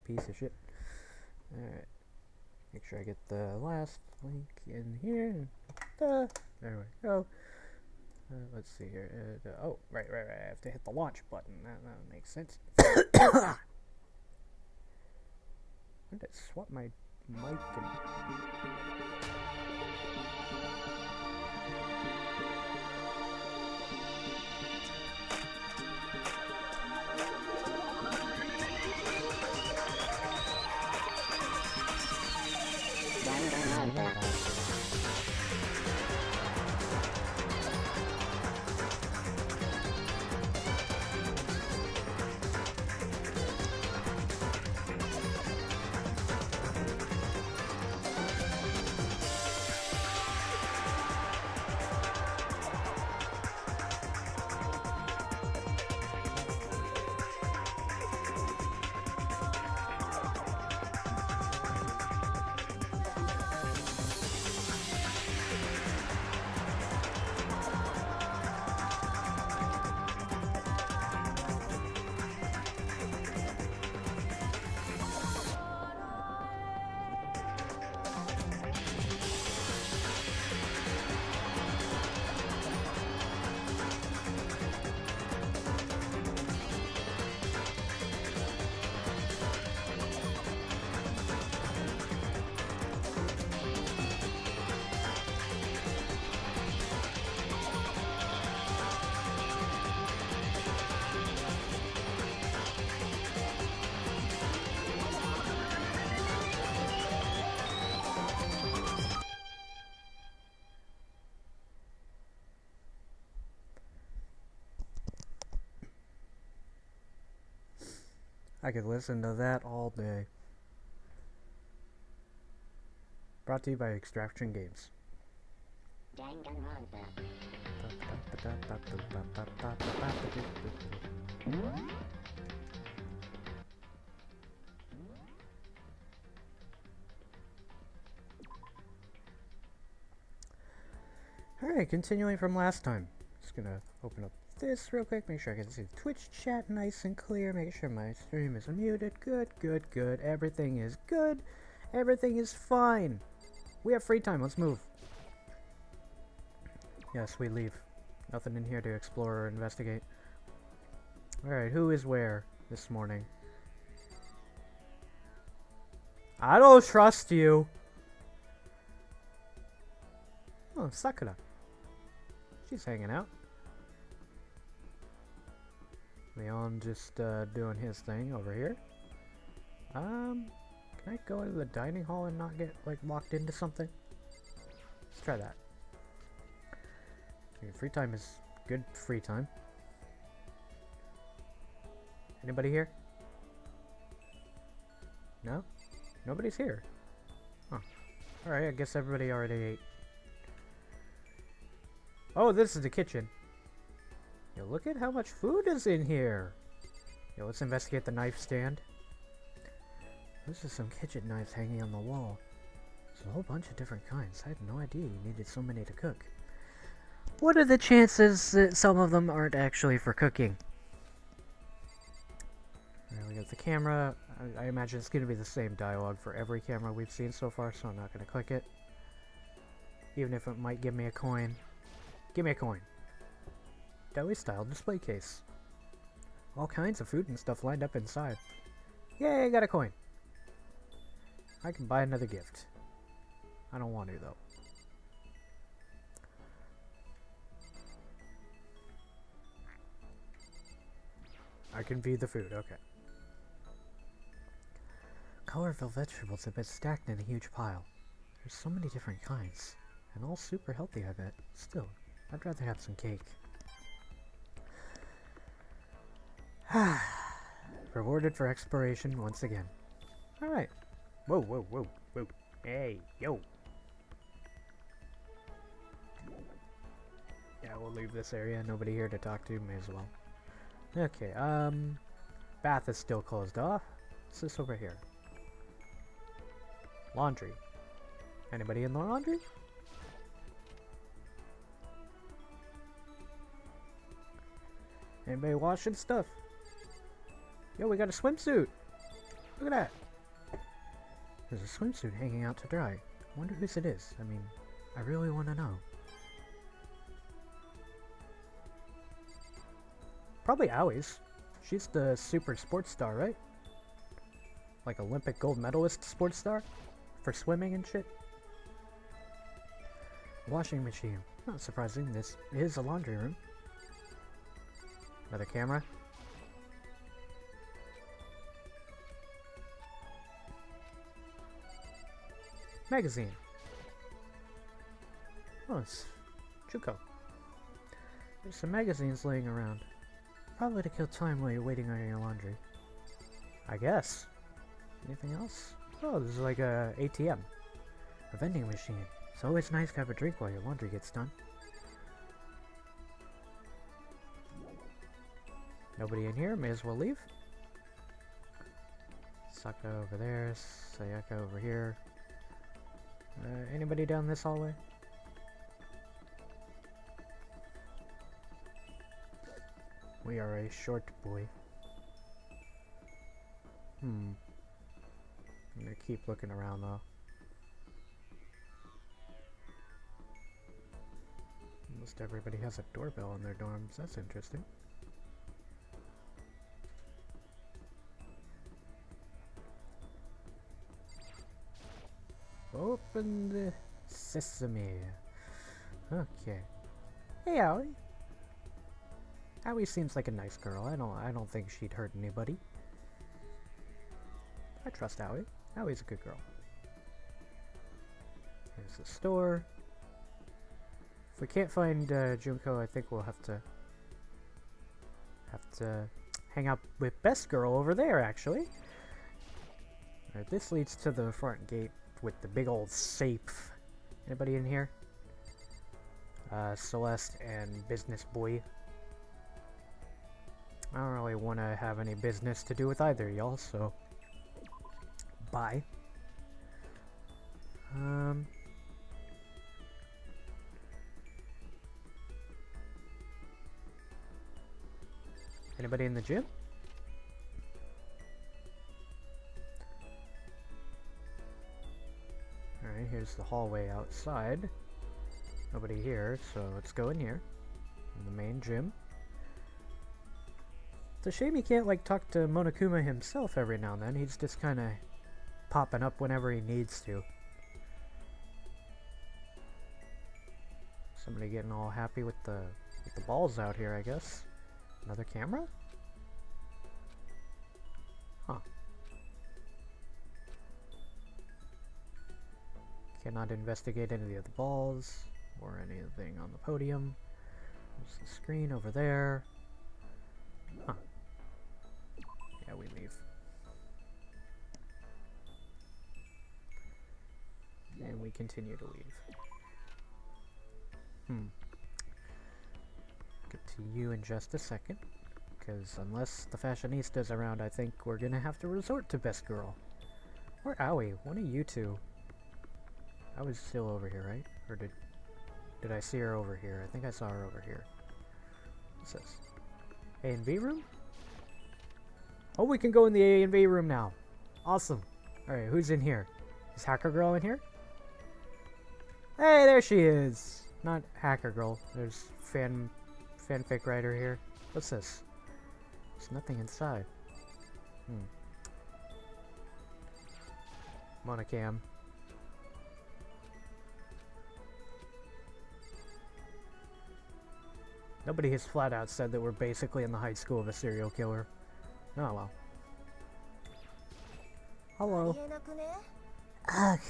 piece of shit. Alright. Make sure I get the last link in here. There we go. Let's see here. Oh, right. I have to hit the launch button. That makes sense. When did I swap my mic and... I could listen to that all day. Brought to you by Extraction Games. Danganronpa. Alright, continuing from last time. Just gonna open up this real quick, make sure I can see the Twitch chat nice and clear, make sure my stream is unmuted. Good. Everything is good. Everything is fine. We have free time, let's move. Yes, we leave. Nothing in here to explore or investigate. Alright, who is where this morning? I don't trust you. Oh, Sakura. She's hanging out. Leon just doing his thing over here. Can I go to the dining hall and not get like locked into something? Let's try that. Okay, free time is good free time. Anybody here? No? Nobody's here. Huh. Alright, I guess everybody already ate. Oh, this is the kitchen. Yo, look at how much food is in here. Yo, let's investigate the knife stand. This is some kitchen knives hanging on the wall. There's a whole bunch of different kinds. I had no idea you needed so many to cook. What are the chances that some of them aren't actually for cooking? Alright, we got the camera. I imagine it's going to be the same dialogue for every camera we've seen so far, so I'm not going to click it. Even if it might give me a coin. Give me a coin. Deli style display case. All kinds of food and stuff lined up inside. Yay, I got a coin. I can buy another gift. I don't want to though. I can view the food, okay. Colorful vegetables have been stacked in a huge pile. There's so many different kinds. And all super healthy, I bet. Still, I'd rather have some cake. Rewarded for exploration once again. Alright. Whoa. Hey, yo. Yeah, we'll leave this area. Nobody here to talk to. May as well. Okay, bath is still closed off. What's this over here? Laundry. Anybody in the laundry? Anybody washing stuff? Yo, we got a swimsuit. Look at that. There's a swimsuit hanging out to dry. I wonder whose it is. I mean, I really want to know. Probably Awie's. She's the super sports star, right? Like Olympic gold medalist sports star? For swimming and shit? Washing machine. Not surprising, this is a laundry room. Another camera. Magazine. Oh, it's Juko. There's some magazines laying around. Probably to kill time while you're waiting on your laundry. I guess. Anything else? Oh, this is like a ATM. A vending machine. It's always nice to have a drink while your laundry gets done. Nobody in here, may as well leave. Saka over there, Sayaka over here. Anybody down this hallway? We are a short boy. I'm gonna keep looking around though. Almost everybody has a doorbell in their dorms. That's interesting. Open the sesame. Okay. Hey, Aoi. Aoi seems like a nice girl. I don't think she'd hurt anybody. I trust Aoi. Aoi's a good girl. Here's the store. If we can't find Junko, I think we'll have to hang out with Best Girl over there, actually. Alright, this leads to the front gate with the big old safe. Anybody in here? Celeste and Business Boy. I don't really want to have any business to do with either y'all, so bye. Anybody in the gym? Alright, here's the hallway outside. Nobody here, so let's go in here. In the main gym. It's a shame you can't, like, talk to Monokuma himself every now and then. He's just kind of popping up whenever he needs to. Somebody getting all happy with the balls out here, I guess. Another camera? Huh. Cannot investigate any of the balls or anything on the podium. There's the screen over there. Huh. Yeah, we leave. And we continue to leave. Get to you in just a second. Because unless the fashionistas around, I think we're gonna have to resort to Best Girl. Or Aoi, one of you two. I was still over here, right? Or did I see her over here? I think I saw her over here. What's this? A and B room? Oh, we can go in the A and B room now. Awesome. Alright, who's in here? Is Hacker Girl in here? Hey, there she is! Not Hacker Girl. There's fanfic writer here. What's this? There's nothing inside. Monocam. Nobody has flat out said that we're basically in the high school of a serial killer. Oh well. Hello. Ugh.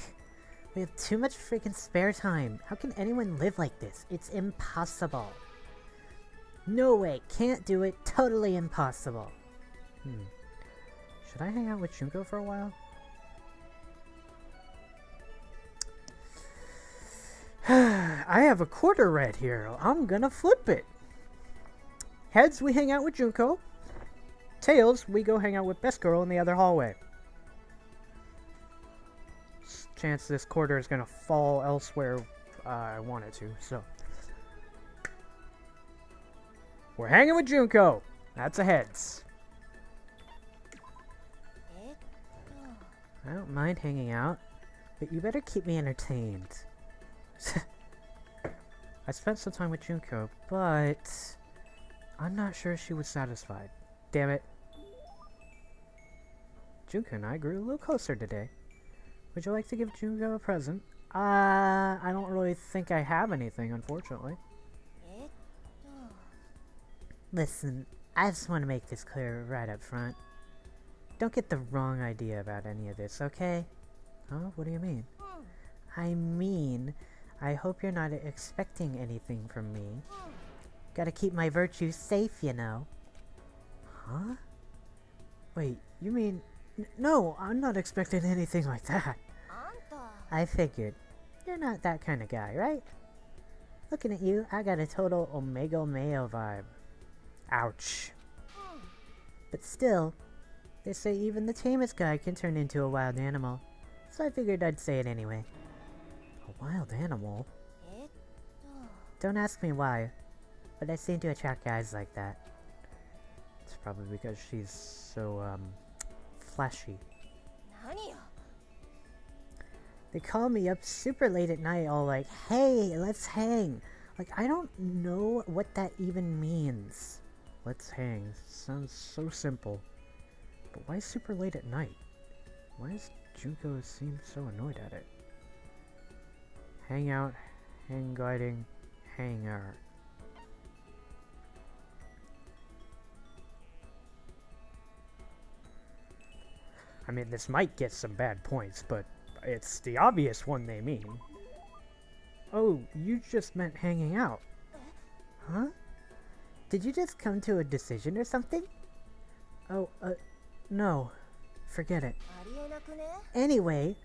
We have too much freaking spare time. How can anyone live like this? It's impossible. No way. Can't do it. Totally impossible. Should I hang out with Junko for a while? I have a quarter right here. I'm gonna flip it. Heads, we hang out with Junko. Tails, we go hang out with Best Girl in the other hallway. Chance this quarter is gonna fall elsewhere I want it to, so. We're hanging with Junko. That's a heads. I don't mind hanging out, but you better keep me entertained. I spent some time with Junko, but I'm not sure she was satisfied. Damn it. Junko and I grew a little closer today. Would you like to give Junko a present? I don't really think I have anything, unfortunately. Listen, I just want to make this clear right up front. Don't get the wrong idea about any of this, okay? Huh? What do you mean? I mean, I hope you're not expecting anything from me. Gotta keep my virtues safe, you know. Huh? Wait, you mean... No, I'm not expecting anything like that. I figured. You're not that kind of guy, right? Looking at you, I got a total Omega Mayo vibe. Ouch. But still, they say even the tamest guy can turn into a wild animal. So I figured I'd say it anyway. A wild animal? Don't ask me why, but I seem to attract guys like that. It's probably because she's so, flashy. They call me up super late at night all like, hey, let's hang. Like, I don't know what that even means. Let's hang. Sounds so simple. But why super late at night? Why does Junko seem so annoyed at it? Hang out, hang gliding, hanger. I mean, this might get some bad points, but it's the obvious one they mean. Oh, you just meant hanging out. Huh? Did you just come to a decision or something? Oh, no. Forget it. Anyway,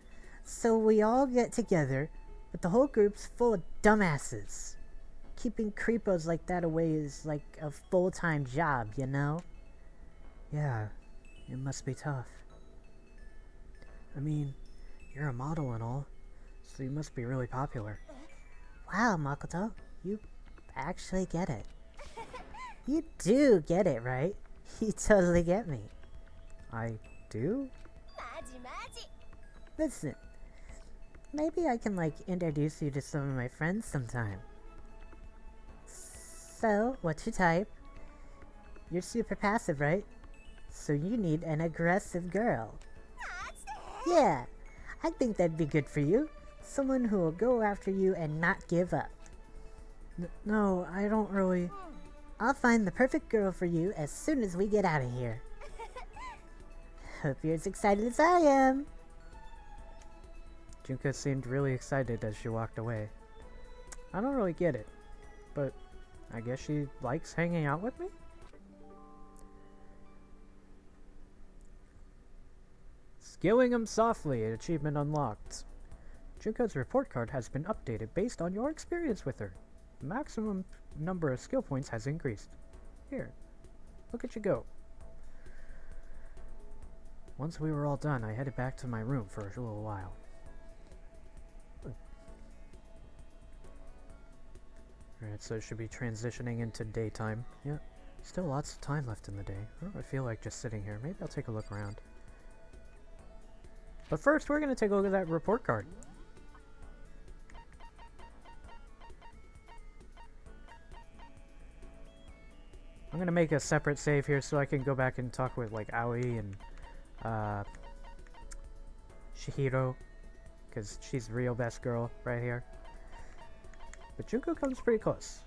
so we all get together, but the whole group's full of dumbasses. Keeping creepos like that away is like a full-time job, you know? Yeah, it must be tough. I mean, you're a model and all, so you must be really popular. Wow, Makoto, you actually get it. You do get it, right? You totally get me. I do? Listen, maybe I can, like, introduce you to some of my friends sometime. So, what's your type? You're super passive, right? So you need an aggressive girl. Yeah, I think that'd be good for you. Someone who will go after you and not give up. No, I don't really... I'll find the perfect girl for you as soon as we get out of here. Hope you're as excited as I am. Junko seemed really excited as she walked away. I don't really get it, but I guess she likes hanging out with me? Skilling him softly, achievement unlocked. Junko's report card has been updated based on your experience with her. The maximum number of skill points has increased. Here, look at you go. Once we were all done, I headed back to my room for a little while. Alright, so it should be transitioning into daytime. Yeah, still lots of time left in the day. I don't really feel like just sitting here. Maybe I'll take a look around. But first, we're going to take a look at that report card. I'm going to make a separate save here so I can go back and talk with, like, Aoi and Shihiro, because she's the real best girl right here. But Junko comes pretty close.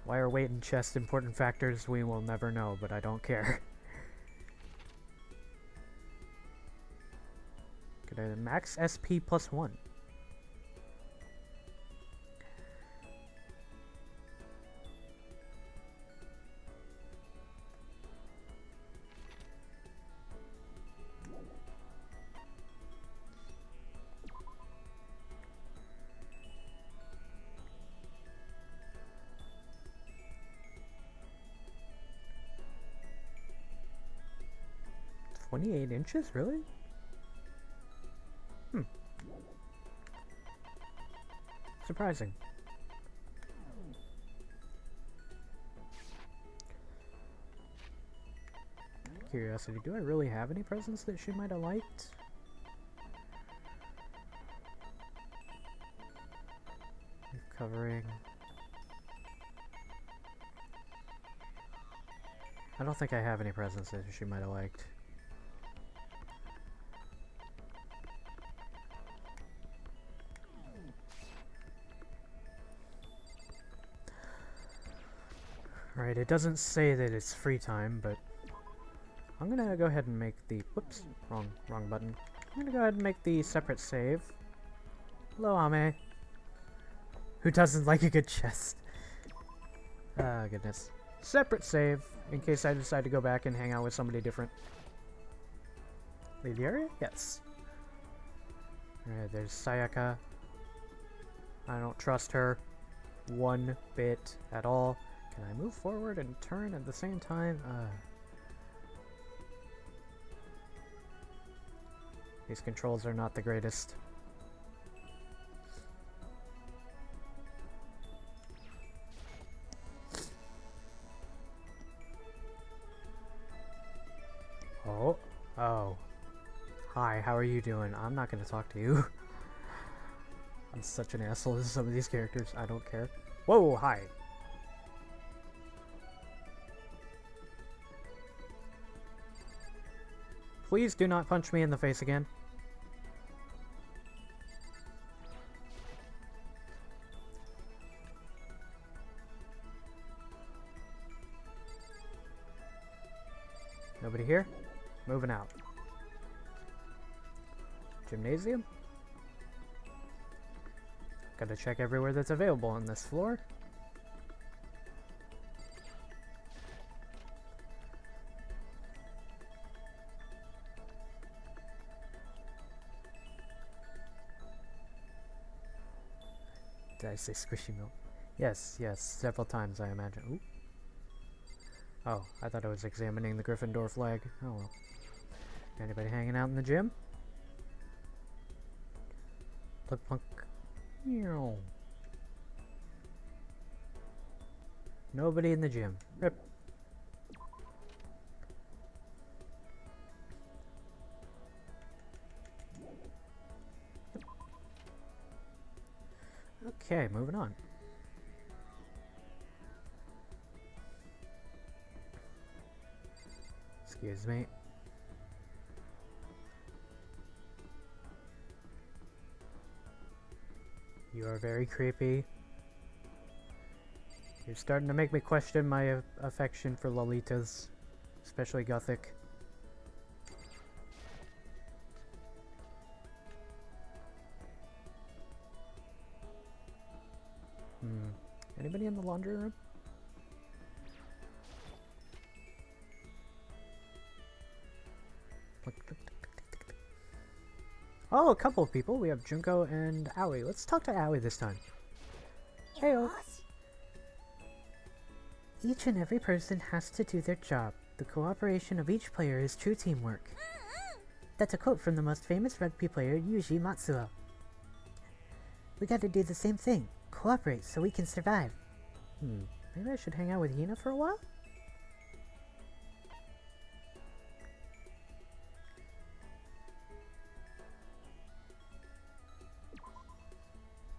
Why are weight and chest important factors? We will never know, but I don't care. Get a max SP +1. "28 inches? Really? Surprising. curiosity, do I really have any presents that she might have liked? Leaf covering. I don't think I have any presents that she might have liked. Right, it doesn't say that it's free time, but I'm gonna go ahead and make the, whoops, wrong button. I'm gonna go ahead and make the separate save. Hello, Ame. Who doesn't like a good chest? Ah, goodness. Separate save, in case I decide to go back and hang out with somebody different. Leave the area? Yes. Alright, there's Sayaka. I don't trust her one bit at all. Can I move forward and turn at the same time? These controls are not the greatest. Oh. Hi, how are you doing? I'm not gonna talk to you. I'm such an asshole to some of these characters. I don't care. Whoa, hi. Please do not punch me in the face again. Nobody here? Moving out. Gymnasium? Gotta check everywhere that's available on this floor. Did I say squishy milk? Yes, several times I imagine. Ooh. Oh, I thought I was examining the Gryffindor flag. Oh well. Anybody hanging out in the gym? Plunk plunk. Meow. Nobody in the gym. Rip. Okay, moving on. Excuse me. You are very creepy. You're starting to make me question my affection for Lolitas, especially Gothic. Anybody in the laundry room? Oh, a couple of people. We have Junko and Aoi. Let's talk to Aoi this time. Heyo. Each and every person has to do their job. The cooperation of each player is true teamwork. That's a quote from the most famous rugby player, Yuji Matsuo. We gotta do the same thing. Cooperate so we can survive. Maybe I should hang out with Hina for a while?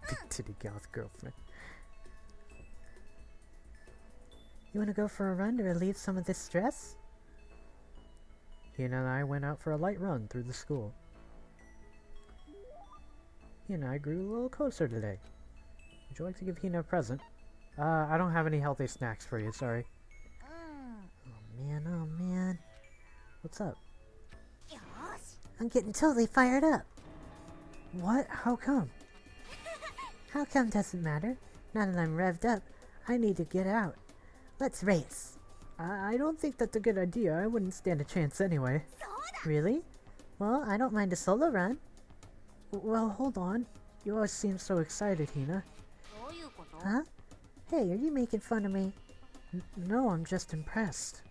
Big titty goth girlfriend. You wanna go for a run to relieve some of this stress? Hina and I went out for a light run through the school. Hina and I grew a little closer today. Would you like to give Hina a present? I don't have any healthy snacks for you, sorry. Oh man. What's up? I'm getting totally fired up. What? How come? How come doesn't matter. Now that I'm revved up, I need to get out. Let's race. I don't think that's a good idea. I wouldn't stand a chance anyway. Really? Well, I don't mind a solo run. Well, hold on. You always seem so excited, Hina. Huh? Hey, are you making fun of me? No, I'm just impressed.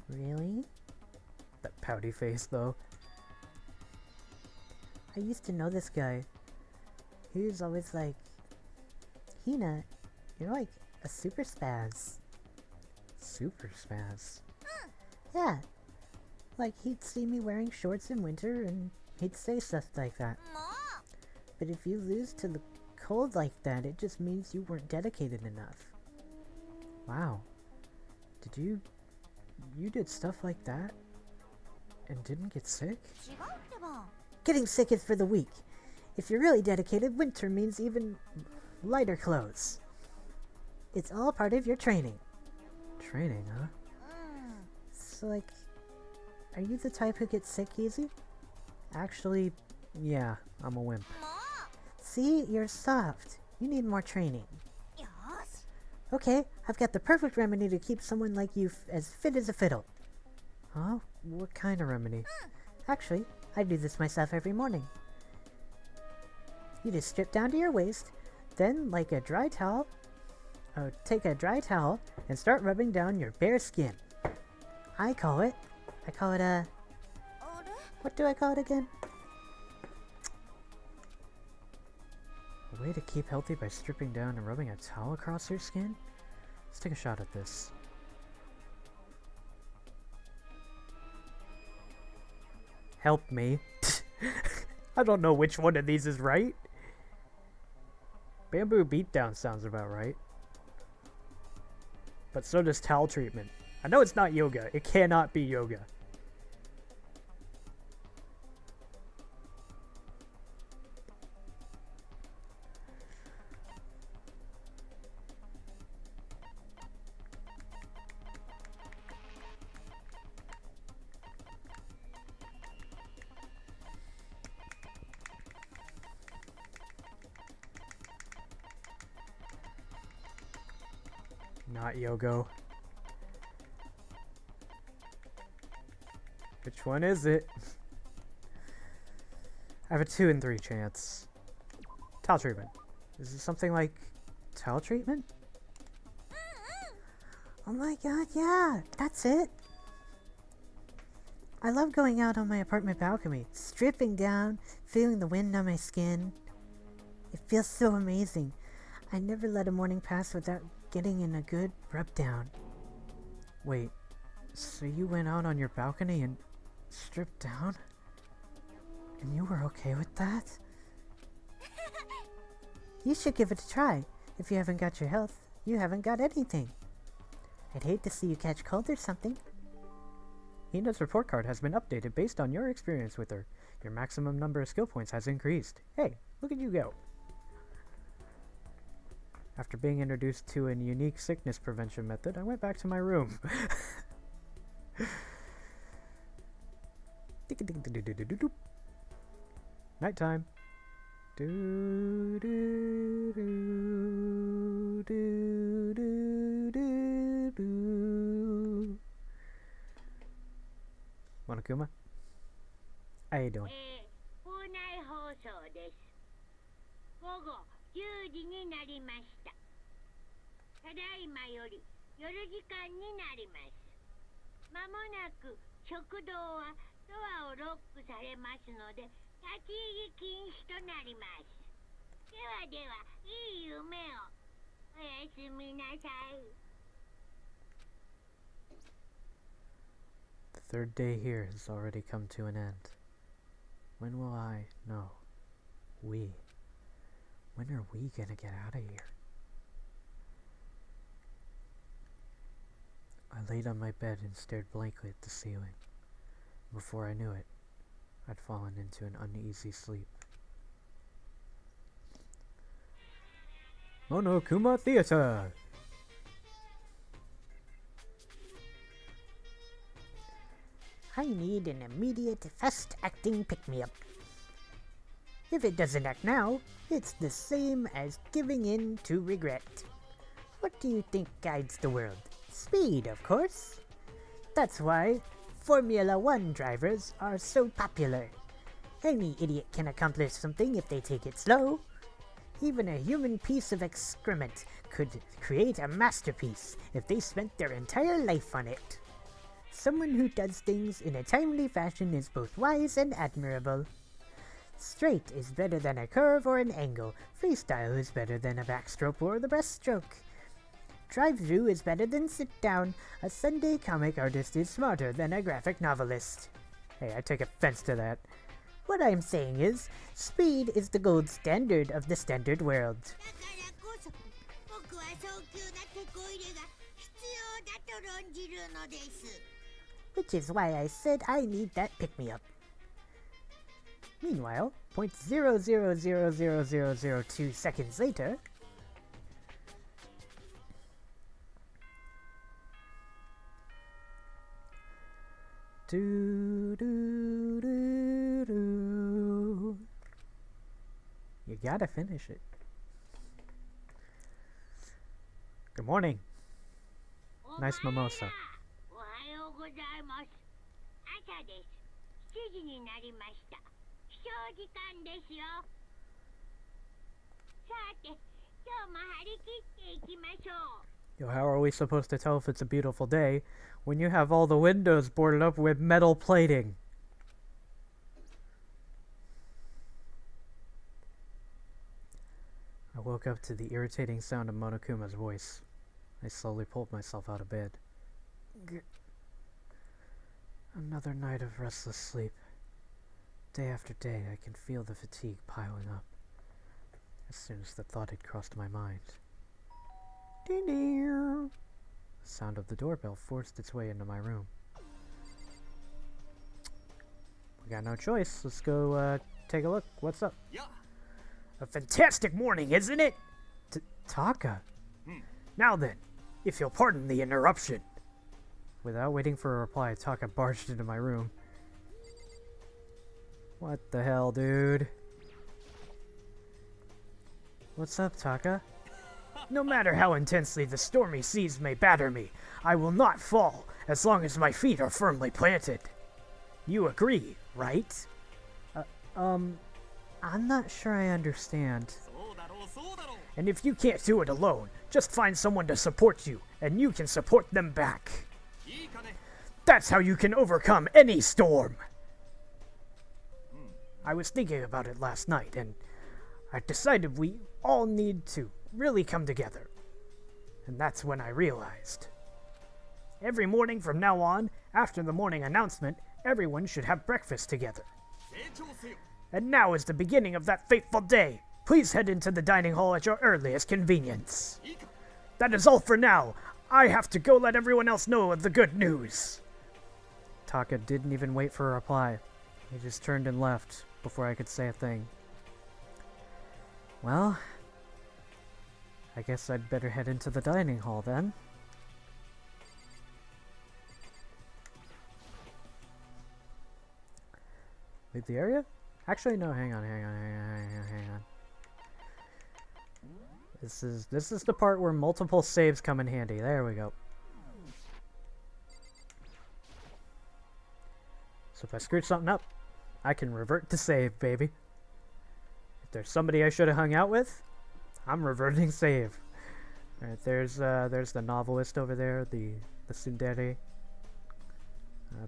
Really? That pouty face, though. I used to know this guy. He was always like, Hina, you're like a super spaz. Super spaz. Yeah. Like, he'd see me wearing shorts in winter and he'd say stuff like that. But if you lose to the cold like that, it just means you weren't dedicated enough. Wow. You did stuff like that and didn't get sick? Getting sick is for the weak. If you're really dedicated, winter means even lighter clothes. It's all part of your training. Training, huh? So, like, are you the type who gets sick easy? Actually, yeah, I'm a wimp. See, you're soft. You need more training. Okay, I've got the perfect remedy to keep someone like you as fit as a fiddle. Huh? What kind of remedy? Actually, I do this myself every morning. You just strip down to your waist, then, like a dry towel, take a dry towel and start rubbing down your bare skin. I call it what do I call it again? A way to keep healthy by stripping down and rubbing a towel across your skin? Let's take a shot at this. Help me. I don't know which one of these is right. Bamboo beatdown sounds about right. But so does towel treatment. I know it's not yoga. It cannot be yoga. Not Yogo. Which one is it? I have a 2 in 3 chance. Towel treatment. Is it something like towel treatment? Oh my god, yeah, that's it. I love going out on my apartment balcony, stripping down, feeling the wind on my skin. It feels so amazing. I never let a morning pass without getting in a good rub down. Wait, so you went out on your balcony and stripped down? And you were okay with that? You should give it a try. If you haven't got your health, you haven't got anything. I'd hate to see you catch cold or something. Hina's report card has been updated based on your experience with her. Your maximum number of skill points has increased. Hey, look at you go. After being introduced to a unique sickness prevention method, I went back to my room. Nighttime. Monokuma? How you doing? 10時になりました。ただいまより夜時間になります。まもなく食堂はドアをロックされますので、立ち入り禁止となります。ではでは、いい夢を。おやすみなさい。The third day here has already come to an end. When will I? No. We. When are we gonna get out of here? I laid on my bed and stared blankly at the ceiling. Before I knew it, I'd fallen into an uneasy sleep. Monokuma Theater! I need an immediate, fast-acting pick-me-up. If it doesn't act now, it's the same as giving in to regret. What do you think guides the world? Speed, of course. That's why Formula One drivers are so popular. Any idiot can accomplish something if they take it slow. Even a human piece of excrement could create a masterpiece if they spent their entire life on it. Someone who does things in a timely fashion is both wise and admirable. Straight is better than a curve or an angle. Freestyle is better than a backstroke or the breaststroke. Drive-through is better than sit-down. A Sunday comic artist is smarter than a graphic novelist. Hey, I take offense to that. What I'm saying is, speed is the gold standard of the standard world. だからこそ僕は早急なテコ入れが必要だと論じるのです。 Which is why I said I need that pick-me-up. Meanwhile, 0.000002 seconds later... Do do do do. You gotta finish it. Good morning. Nice mimosa. おはようございます。朝です。7時になりました。起床時間ですよ。さて、今日も張り切っていきましょう。 Yo, how are we supposed to tell if it's a beautiful day when you have all the windows boarded up with metal plating? I woke up to the irritating sound of Monokuma's voice. I slowly pulled myself out of bed. Another night of restless sleep. Day after day, I can feel the fatigue piling up as soon as the thought had crossed my mind. Ding ding! The sound of the doorbell forced its way into my room. We got no choice. Let's go take a look. What's up? Yeah. A fantastic morning, isn't it? Taka. Now then, if you'll pardon the interruption. Without waiting for a reply, Taka barged into my room. What the hell, dude? What's up, Taka? No matter how intensely the stormy seas may batter me, I will not fall as long as my feet are firmly planted. You agree, right? I'm not sure I understand. And if you can't do it alone, just find someone to support you, and you can support them back. That's how you can overcome any storm. I was thinking about it last night, and I decided we all need to really come together. And that's when I realized. Every morning from now on, after the morning announcement, everyone should have breakfast together. And now is the beginning of that fateful day. Please head into the dining hall at your earliest convenience. That is all for now. I have to go let everyone else know of the good news. Taka didn't even wait for a reply. He just turned and left before I could say a thing. Well, I guess I'd better head into the dining hall then. Leave the area? Actually, no, hang on. This is the part where multiple saves come in handy. There we go. So if I screwed something up, I can revert to save, baby. If there's somebody I should have hung out with, I'm reverting save. Alright, there's the novelist over there, the tsundere.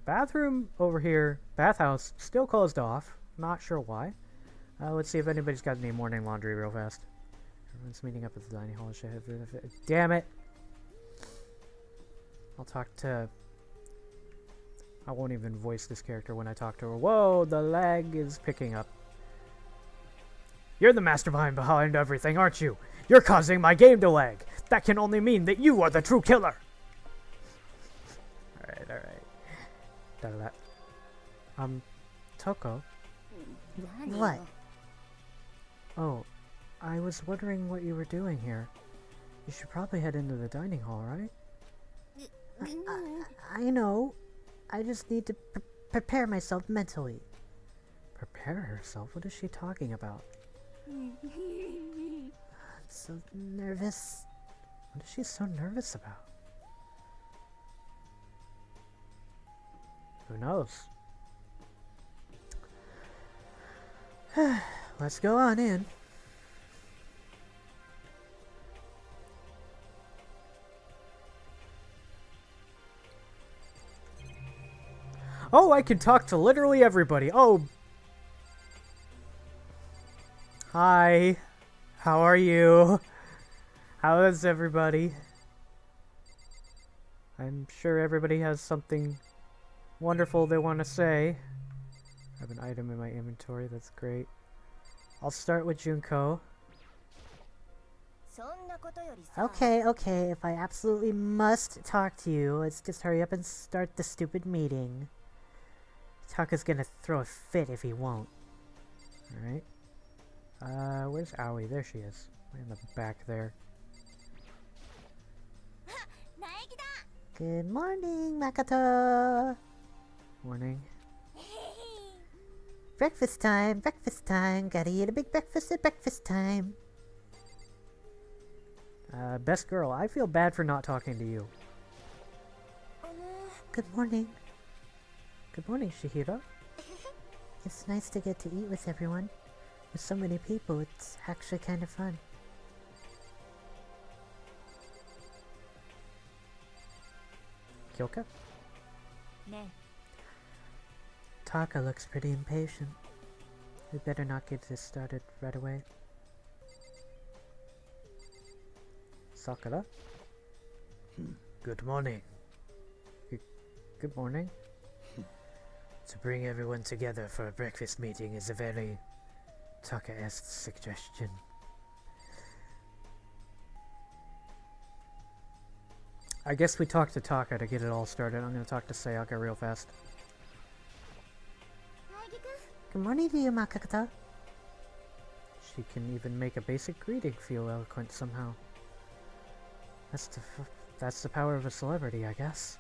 Bathroom over here, bathhouse, still closed off. Not sure why. Let's see if anybody's got any morning laundry real fast. Everyone's meeting up at the dining hall. Damn it! I'll talk to... I won't even voice this character when I talk to her. Whoa, the lag is picking up. You're the mastermind behind everything, aren't you? You're causing my game to lag. That can only mean that you are the true killer. Alright. Toko? What? Oh, I was wondering what you were doing here. You should probably head into the dining hall, right? I know. I just need to prepare myself mentally. Prepare herself? What is she talking about? I'm so nervous. What is she so nervous about? Who knows? Let's go on in. Oh, I can talk to literally everybody. Oh. Hi. How are you? How is everybody? I'm sure everybody has something wonderful they want to say. I have an item in my inventory, that's great. I'll start with Junko. Okay, okay, if I absolutely must talk to you, let's just hurry up and start the stupid meeting. Taka's gonna throw a fit if he won't. Alright. Where's Aoi? There she is. Way in the back there. Good morning, Makoto! Morning. Breakfast time, gotta eat a big breakfast at breakfast time. Best girl, I feel bad for not talking to you. Good morning. Good morning, Shihiro. It's nice to get to eat with everyone. With so many people, it's actually kind of fun. Kyoka? Taka looks pretty impatient. We better not get this started right away. Sakura? Good morning. Good morning. To bring everyone together for a breakfast meeting is a very Taka-esque suggestion. I guess we talked to Taka to get it all started. I'm going to talk to Sayaka real fast. Good morning to you, Makoto. She can even make a basic greeting feel eloquent somehow. That's the power of a celebrity, I guess.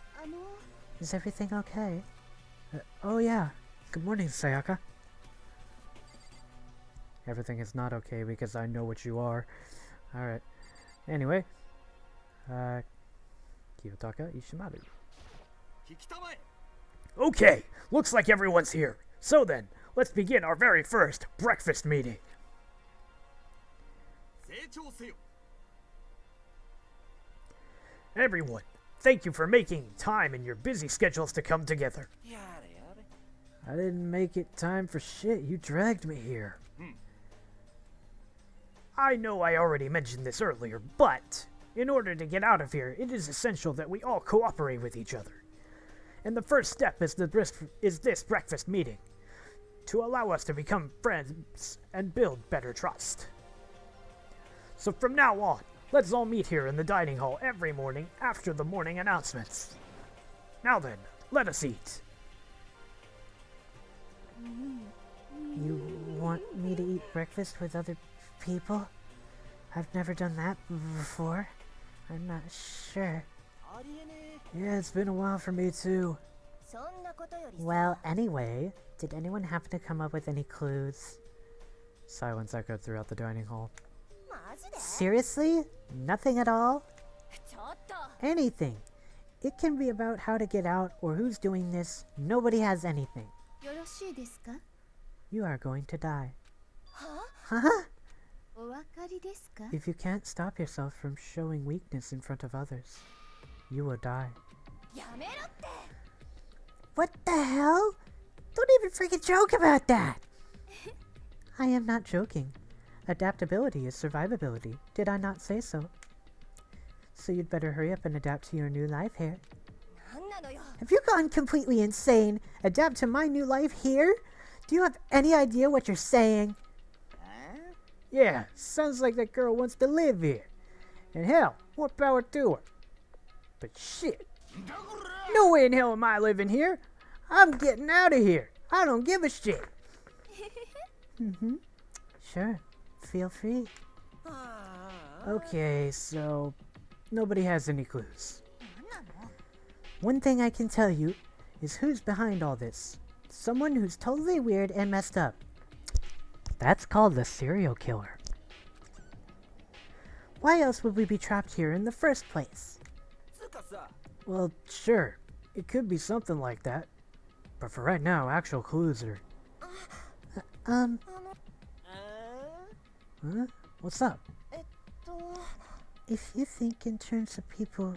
Is everything okay? Oh yeah. Good morning, Sayaka. Everything is not okay because I know what you are. Alright. Anyway. Kiyotaka Ishimaru. Okay! Looks like everyone's here. So then, let's begin our very first breakfast meeting. Everyone, thank you for making time in your busy schedules to come together. I didn't make it time for shit. You dragged me here. I know I already mentioned this earlier, but in order to get out of here, it is essential that we all cooperate with each other. And the first step is this breakfast meeting, to allow us to become friends and build better trust. So from now on, let's all meet here in the dining hall every morning after the morning announcements. Now then, let us eat. You want me to eat breakfast with other people? I've never done that before. I'm not sure. Yeah, it's been a while for me too. Well, anyway, did anyone happen to come up with any clues? Silence echoed throughout the dining hall. Seriously? Nothing at all? Anything. It can be about how to get out or who's doing this. Nobody has anything. You are going to die. Huh? If you can't stop yourself from showing weakness in front of others, you will die. What the hell? Don't even freaking joke about that! I am not joking. Adaptability is survivability. Did I not say so? So you'd better hurry up and adapt to your new life here. Have you gone completely insane? Adapt to my new life here? Do you have any idea what you're saying? Yeah, sounds like that girl wants to live here. And hell, more power to her. But shit. No way in hell am I living here. I'm getting out of here. I don't give a shit. Sure. Feel free. Okay, so nobody has any clues. One thing I can tell you is who's behind all this. Someone who's totally weird and messed up. That's called the serial killer. Why else would we be trapped here in the first place? Well, sure. It could be something like that. But for right now, actual clues are... Huh? What's up? If you think in terms of people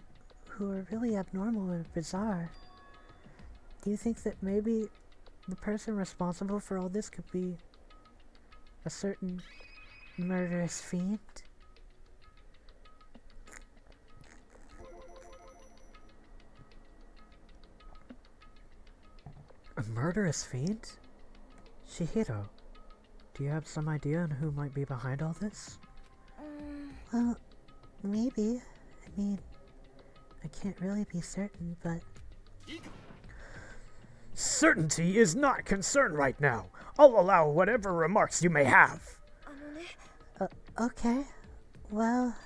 who are really abnormal or bizarre, do you think that maybe the person responsible for all this could be a certain murderous fiend? A murderous fiend? Shihiro, do you have some idea on who might be behind all this? Well, maybe. I mean, I can't really be certain, but... Certainty is not concern right now. I'll allow whatever remarks you may have. Okay. Well,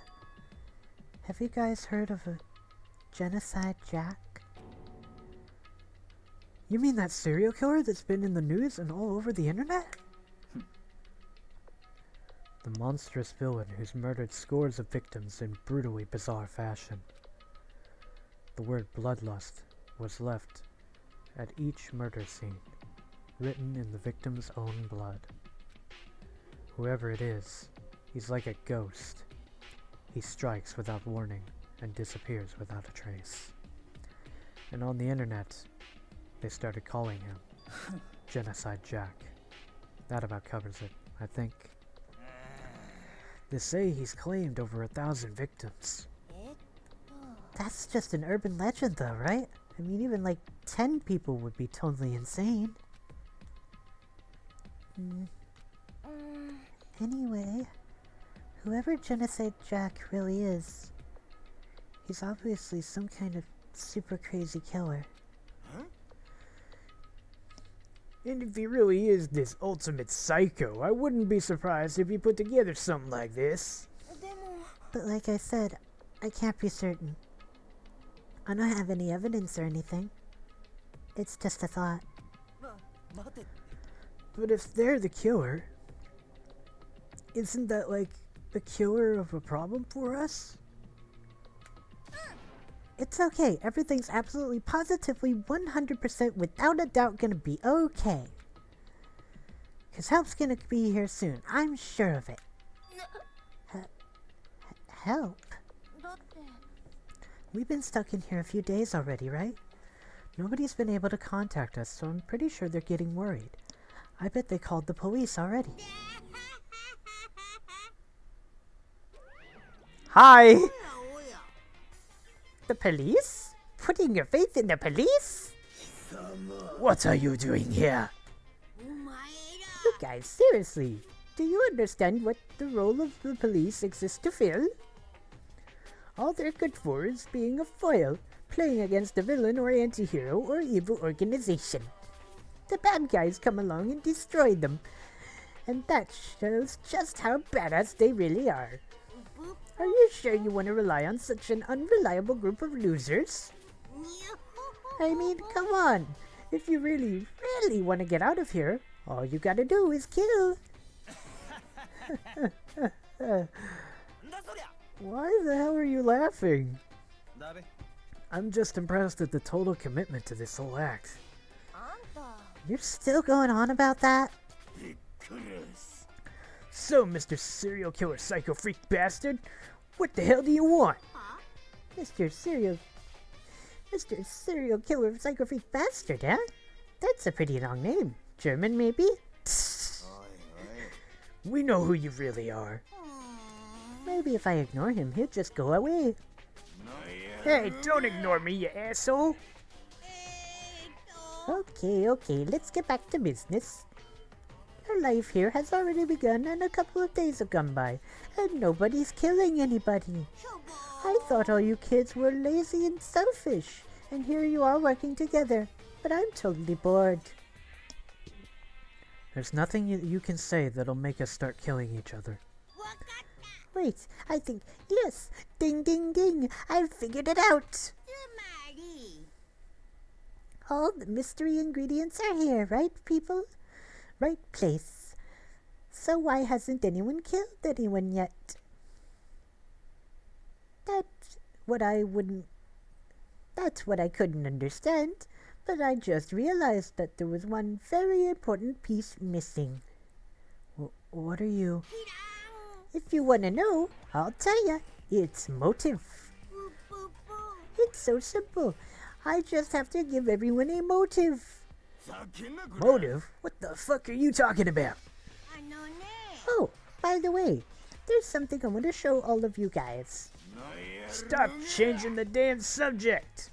have you guys heard of a Genocide Jack? You mean that serial killer that's been in the news and all over the internet? The monstrous villain who's murdered scores of victims in brutally bizarre fashion. The word bloodlust was left at each murder scene, written in the victim's own blood. Whoever it is, he's like a ghost. He strikes without warning and disappears without a trace. And on the internet, they started calling him Genocide Jack. That about covers it, I think. They say he's claimed over 1,000 victims. That's just an urban legend though, right? I mean, even like 10 people would be totally insane. Anyway, whoever Genocide Jack really is, he's obviously some kind of super crazy killer. And if he really is this ultimate psycho, I wouldn't be surprised if he put together something like this. But like I said, I can't be certain. I don't have any evidence or anything. It's just a thought. But if they're the killer, isn't that like the killer of a problem for us? It's okay. Everything's absolutely positively 100% without a doubt gonna be okay. 'Cause help's gonna be here soon. I'm sure of it. Help? We've been stuck in here a few days already, right? Nobody's been able to contact us, so I'm pretty sure they're getting worried. I bet they called the police already. Hi! The police? Putting your faith in the police? What are you doing here? You guys, seriously, do you understand what the role of the police exists to fill? All they're good for is being a foil, playing against a villain or anti-hero or evil organization. The bad guys come along and destroy them, and that shows just how badass they really are. Are you sure you want to rely on such an unreliable group of losers? I mean, come on. If you really, really want to get out of here, all you gotta do is kill. Why the hell are you laughing? I'm just impressed at the total commitment to this whole act. You're still going on about that? So, Mr. Serial Killer Psycho Freak Bastard, what the hell do you want? Mr. Serial Killer Psycho Freak Bastard, huh? That's a pretty long name. German, maybe? We know who you really are. Maybe if I ignore him, he'll just go away. Hey, don't ignore me, you asshole! Okay, let's get back to business. Our life here has already begun and a couple of days have gone by, and nobody's killing anybody. I thought all you kids were lazy and selfish, and here you are working together, but I'm totally bored. There's nothing you can say that'll make us start killing each other. Wait, I think, yes, ding ding ding, I've figured it out. All the mystery ingredients are here, right people? Right place. So why hasn't anyone killed anyone yet? That's what I couldn't understand, but I just realized that there was one very important piece missing. What are you... If you want to know, I'll tell ya. It's motive. It's so simple. I just have to give everyone a motive. Motive? What the fuck are you talking about? Oh, by the way, there's something I want to show all of you guys. Stop changing the damn subject!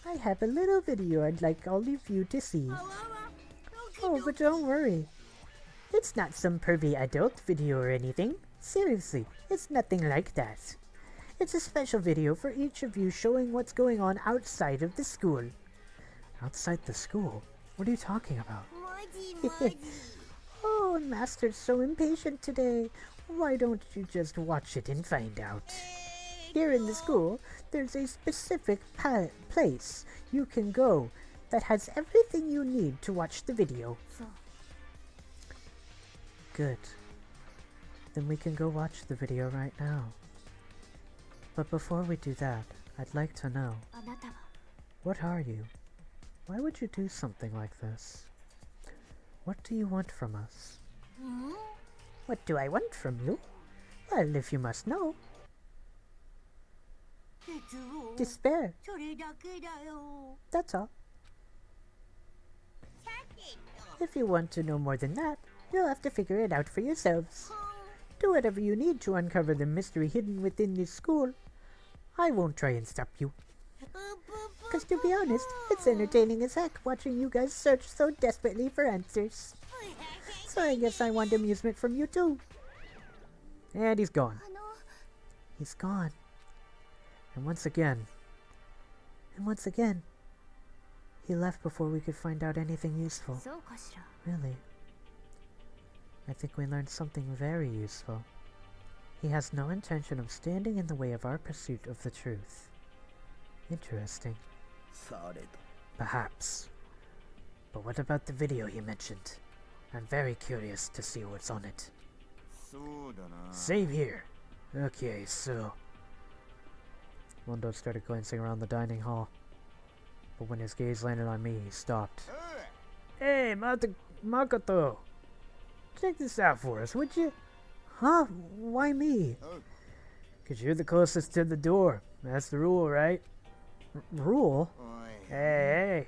I have a little video I'd like all of you to see. Oh, but don't worry. It's not some pervy adult video or anything. Seriously, it's nothing like that. It's a special video for each of you showing what's going on outside of the school. Outside the school? What are you talking about? Oh, Master's so impatient today. Why don't you just watch it and find out? Here in the school, there's a specific place you can go that has everything you need to watch the video. Good. Then we can go watch the video right now. But before we do that, I'd like to know, what are you? Why would you do something like this? What do you want from us? What do I want from you? Well, if you must know. Despair. That's all. If you want to know more than that, you'll have to figure it out for yourselves. Do whatever you need to uncover the mystery hidden within this school. I won't try and stop you. Because to be honest, it's entertaining as heck watching you guys search so desperately for answers. So I guess I want amusement from you too. And he's gone. He's gone. And once again, he left before we could find out anything useful. Really? I think we learned something very useful. He has no intention of standing in the way of our pursuit of the truth. Interesting. Perhaps. But what about the video he mentioned? I'm very curious to see what's on it. Same here. Okay, so... Mondo started glancing around the dining hall. But when his gaze landed on me, he stopped. Hey, Makoto! Check this out for us, would you? Huh? Why me? Because you're the closest to the door. That's the rule, right? Rule? Hey,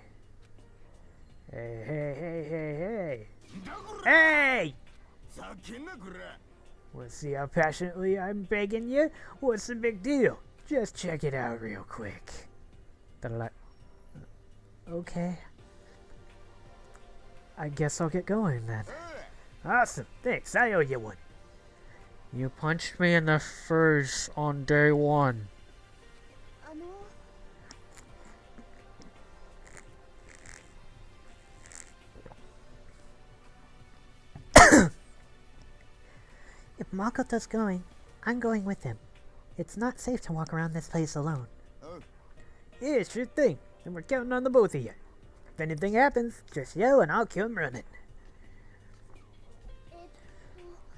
hey. Hey, hey, hey, hey, hey. Hey! Wanna see how passionately I'm begging you? What's the big deal? Just check it out real quick. Okay. I guess I'll get going then. Awesome, thanks, I owe you one. You punched me in the face on day one. If Makoto's going, I'm going with him. It's not safe to walk around this place alone. Yeah, sure thing. And we're counting on the both of you. If anything happens, just yell and I'll kill him running.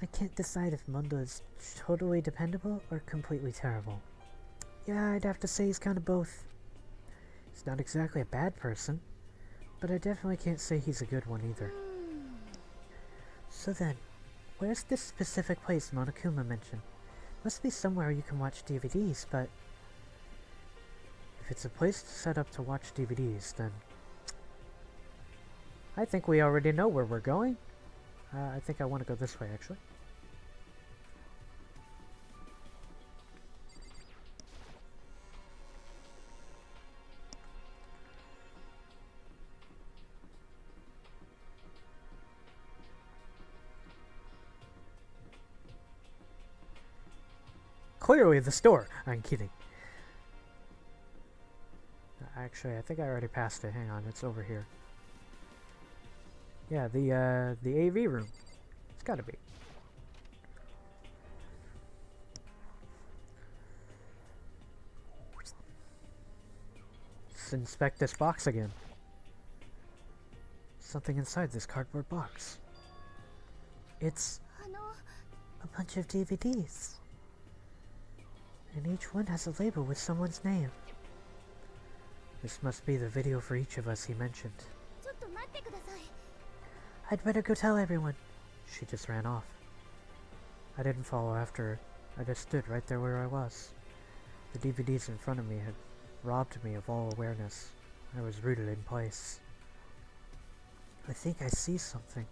I can't decide if Mundo is totally dependable or completely terrible. Yeah, I'd have to say he's kind of both. He's not exactly a bad person, but I definitely can't say he's a good one either. So then, where's this specific place Monokuma mentioned? Must be somewhere you can watch DVDs, but... If it's a place set up to watch DVDs, then... I think we already know where we're going. I think I want to go this way, actually. Clearly the store. I'm kidding. Actually, I think I already passed it. Hang on, it's over here. Yeah, the AV room. It's gotta be. Let's inspect this box again. Something inside this cardboard box. It's a bunch of DVDs. And each one has a label with someone's name. This must be the video for each of us he mentioned. I'd better go tell everyone. She just ran off. I didn't follow after her. I just stood right there where I was. The DVDs in front of me had robbed me of all awareness. I was rooted in place. I think I see something.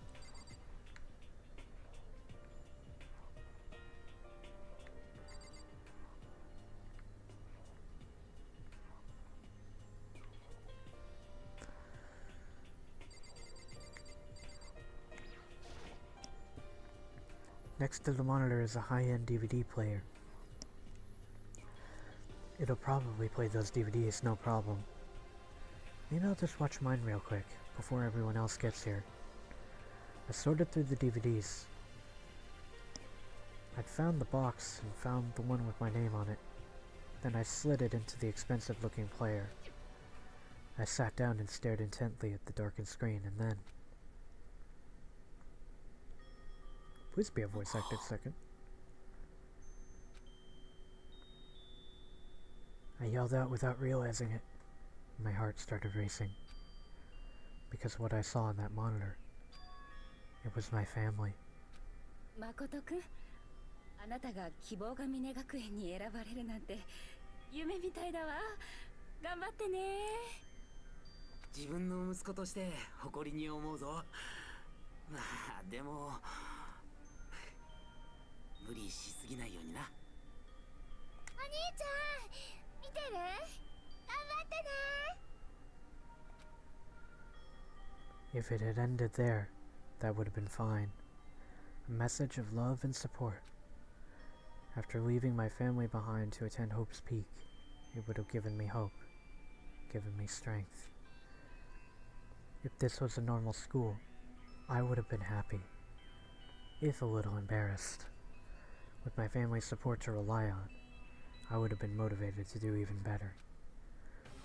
Next to the monitor is a high-end DVD player. It'll probably play those DVDs, no problem. Maybe I'll just watch mine real quick, before everyone else gets here. I sorted through the DVDs. I'd found the box and found the one with my name on it. Then I slid it into the expensive-looking player. I sat down and stared intently at the darkened screen, and then... Please be a voice acted second. I yelled out without realizing it. My heart started racing. Because what I saw on that monitor, it was my family. Makoto-kun, あなたが希望が峰学園に選ばれるなんて夢みたいだわ。頑張ってね。自分の息子として誇りに思うぞ。まあでも無理しすぎないようにな。お兄ちゃん、見てる？頑張ってね。If it had ended there, that would have been fine. A message of love and support. After leaving my family behind to attend Hope's Peak, it would have given me hope, given me strength. If this was a normal school, I would have been happy, if a little embarrassed. With my family's support to rely on, I would have been motivated to do even better.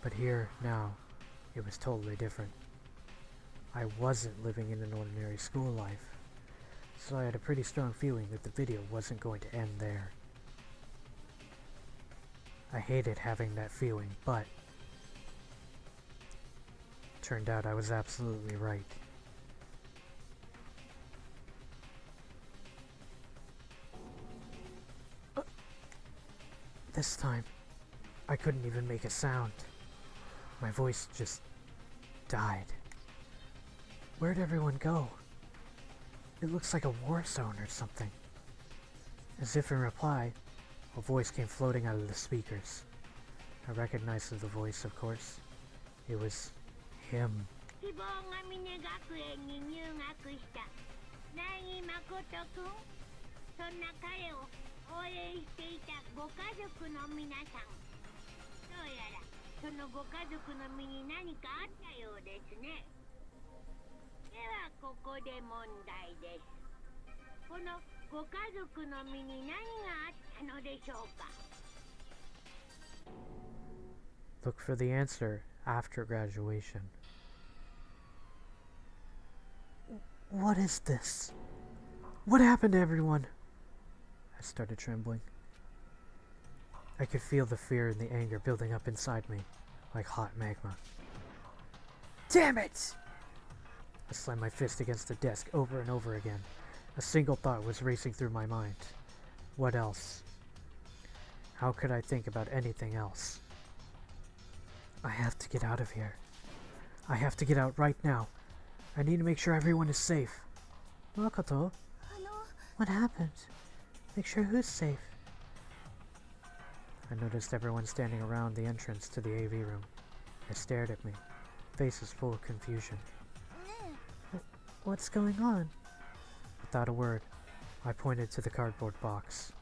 But here, now, it was totally different. I wasn't living in an ordinary school life, so I had a pretty strong feeling that the video wasn't going to end there. I hated having that feeling, but turned out I was absolutely right. This time, I couldn't even make a sound. My voice just died. Where'd everyone go? It looks like a war zone or something. As if in reply, a voice came floating out of the speakers. I recognized the voice, of course. It was him. 希望が峰学園に入学した凪誠くん。そんな彼を応援していたご家族の皆さん。どうやらそのご家族の身に何かあったようですね。ではここで問題です。このご家族の身に何があったのでしょうか。Look for the answer after graduation. What is this? What happened to everyone? I started trembling. I could feel the fear and the anger building up inside me, like hot magma. Damn it! I slammed my fist against the desk over and over again. A single thought was racing through my mind. What else? How could I think about anything else? I have to get out of here. I have to get out right now. I need to make sure everyone is safe. Makoto? What happened? Make sure who's safe? I noticed everyone standing around the entrance to the AV room. They stared at me, faces full of confusion. What's going on? Without a word, I pointed to the cardboard box.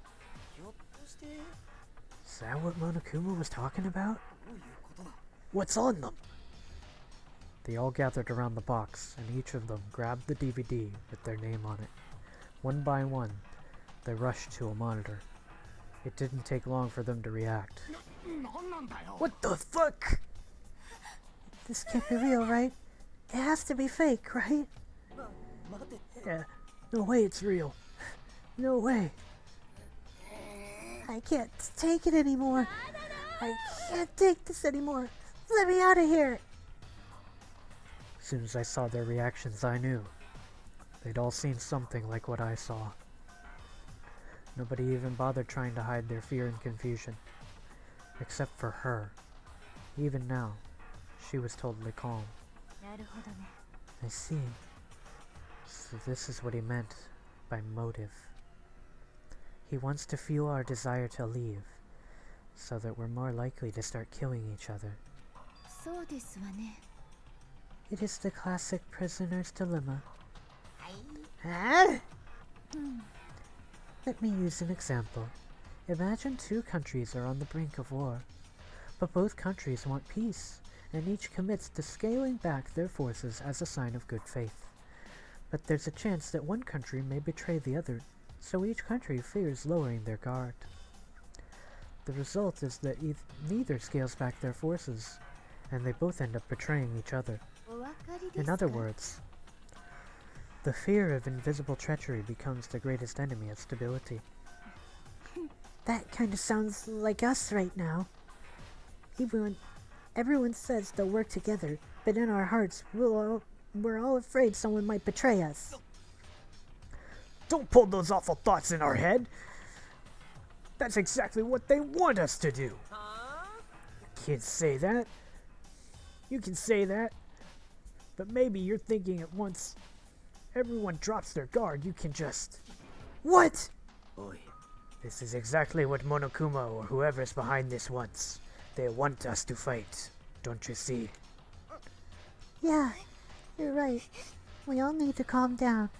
Is that what Monokuma was talking about? What's on them? They all gathered around the box, and each of them grabbed the DVD with their name on it. One by one, they rushed to a monitor. It didn't take long for them to react. What the fuck? This can't be real, right? It has to be fake, right? Yeah, no way it's real. No way. I can't take it anymore. I can't take this anymore. Let me out of here. As soon as I saw their reactions, I knew. They'd all seen something like what I saw. Nobody even bothered trying to hide their fear and confusion. Except for her. Even now, she was totally calm. I see. So this is what he meant by motive. He wants to fuel our desire to leave, so that we're more likely to start killing each other. It is the classic prisoner's dilemma. Huh? Let me use an example. Imagine two countries are on the brink of war, but both countries want peace, and each commits to scaling back their forces as a sign of good faith. But there's a chance that one country may betray the other, so each country fears lowering their guard. The result is that neither scales back their forces, and they both end up betraying each other. In other words, the fear of invisible treachery becomes the greatest enemy of stability. That kinda sounds like us right now. Everyone says they'll work together, but in our hearts, we're all afraid someone might betray us. Don't pull those awful thoughts in our head! That's exactly what they want us to do! Kids say that. You can say that. But maybe you're thinking at once everyone drops their guard, you can just... What? Oi. This is exactly what Monokuma or whoever's behind this wants. They want us to fight, don't you see? Yeah, you're right. We all need to calm down.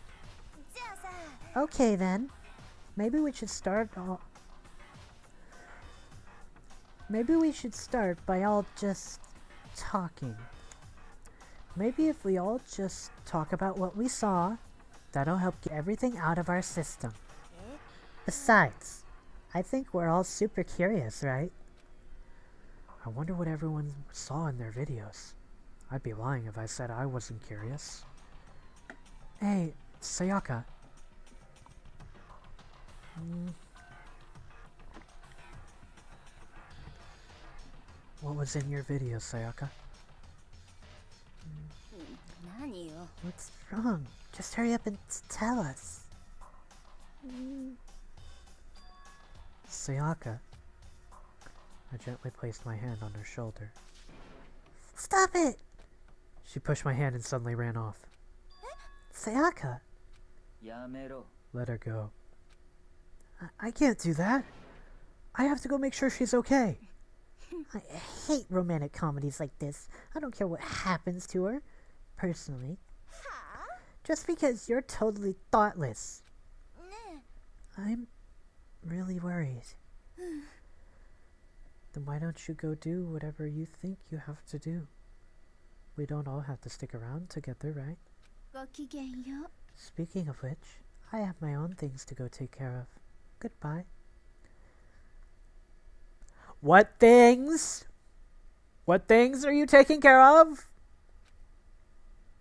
Okay then. Maybe we should start by all just talking. Maybe if we all just talk about what we saw, that'll help get everything out of our system. Besides, I think we're all super curious, right? I wonder what everyone saw in their videos. I'd be lying if I said I wasn't curious. Hey, Sayaka. What was in your video, Sayaka? What's wrong? Just hurry up and tell us. Sayaka. I gently placed my hand on her shoulder. Stop it! She pushed my hand and suddenly ran off. Sayaka! Let her go. I can't do that. I have to go make sure she's okay. I hate romantic comedies like this. I don't care what happens to her, personally. Just because you're totally thoughtless. I'm really worried. Then why don't you go do whatever you think you have to do? We don't all have to stick around together, right? Speaking of which, I have my own things to go take care of. Goodbye. What things? What things are you taking care of?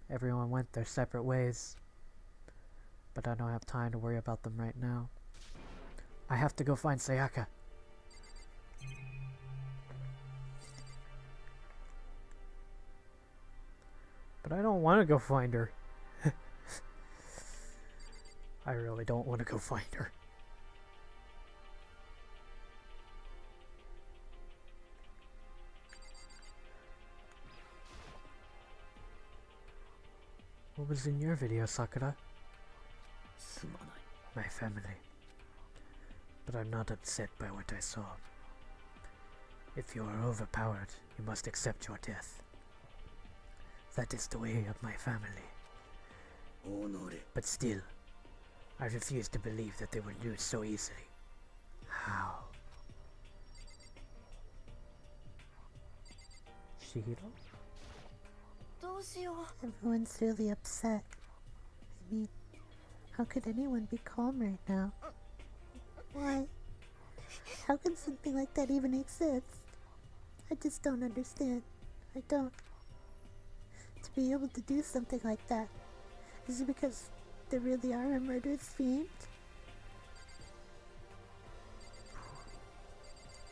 Everyone went their separate ways. But I don't have time to worry about them right now. I have to go find Sayaka. But I don't want to go find her. I really don't want to go find her. What was in your video, Sakura? My family. But I'm not upset by what I saw. If you are overpowered, you must accept your death. That is the way of my family. But still, I refuse to believe that they would lose so easily. How? Shihiro? Everyone's really upset. I mean, how could anyone be calm right now? Why? How can something like that even exist? I just don't understand. I don't. To be able to do something like that, is it because there really are a murderous fiend?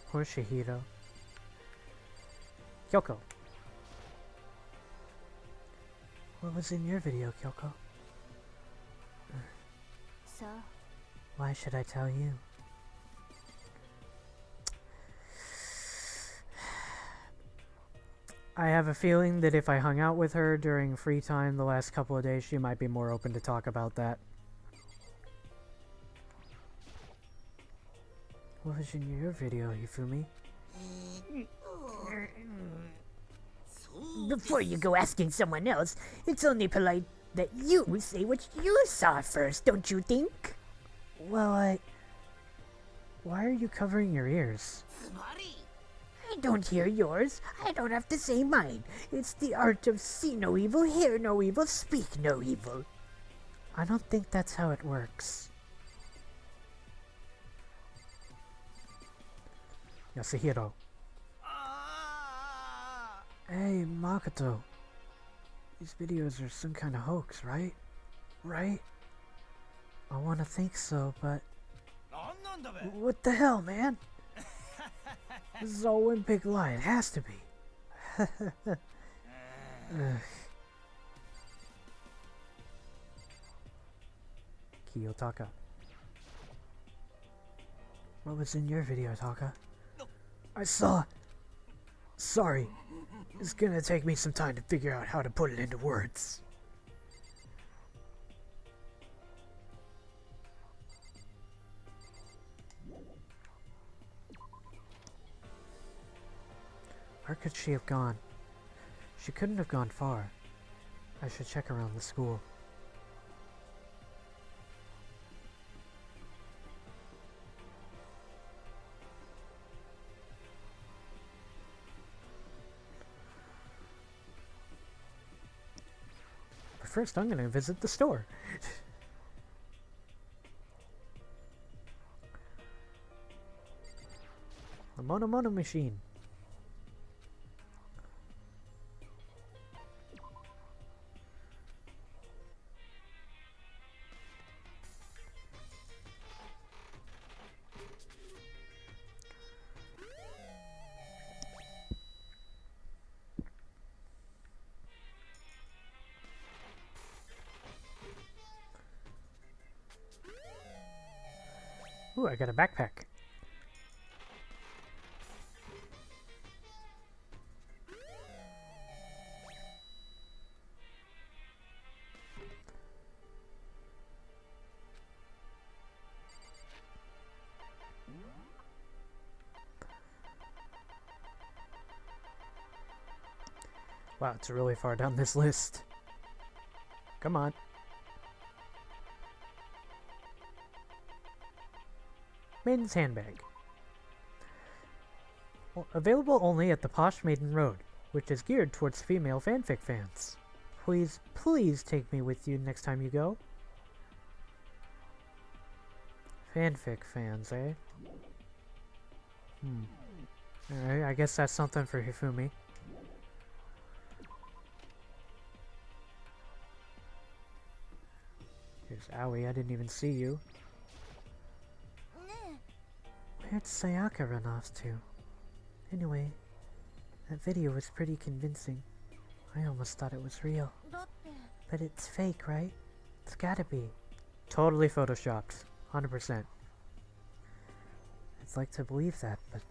Poor Shihiro. Kyoko. What was in your video, Kyoko? So, Why should I tell you? I have a feeling that if I hung out with her during free time the last couple of days, she might be more open to talk about that. What was in your video, Hifumi? Before you go asking someone else, it's only polite that you say what you saw first, don't you think? Well, Why are you covering your ears? つまり I don't hear yours. I don't have to say mine. It's the art of see no evil, hear no evil, speak no evil. I don't think that's how it works. Yasuhiro. Hey, Makoto. These videos are some kind of hoax, right? Right? I want to think so, but... What the hell, man? This is all one big lie. It has to be. Ugh. Kiyotaka. What was in your video, Taka? I saw... Sorry. It's gonna take me some time to figure out how to put it into words. Where could she have gone? She couldn't have gone far. I should check around the school. But first, I'm gonna visit the store. A mono machine. Ooh, I got a backpack. Wow, it's really far down this list. Come on. Maiden's Handbag. Well, available only at the Posh Maiden Road, which is geared towards female fanfic fans. Please, please take me with you next time you go. Fanfic fans, eh? Alright, I guess that's something for Hifumi. Here's Aoi, I didn't even see you. Where'd Sayaka run off to? Anyway, that video was pretty convincing. I almost thought it was real. But it's fake, right? It's gotta be. Totally photoshopped. 100%. I'd like to believe that, but...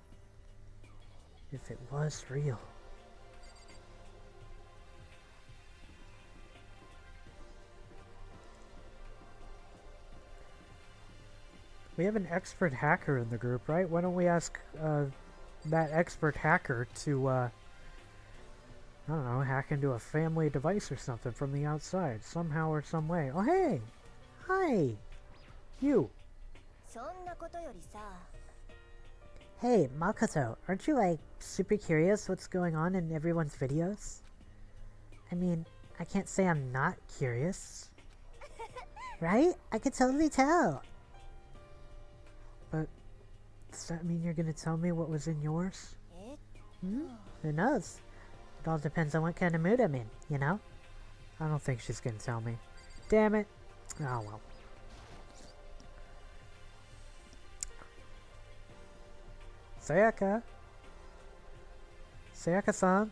if it was real... We have an expert hacker in the group, right? Why don't we ask that expert hacker to, I don't know, hack into a family device or something from the outside, somehow or some way. Oh, hey! Hi! You! Hey, Makoto, aren't you, like, super curious what's going on in everyone's videos? I mean, I can't say I'm not curious. Right? I could totally tell. But does that mean you're gonna tell me what was in yours? Who knows? It all depends on what kind of mood I'm in, you know? I don't think she's gonna tell me. Damn it! Oh well. Sayaka! Sayaka-san!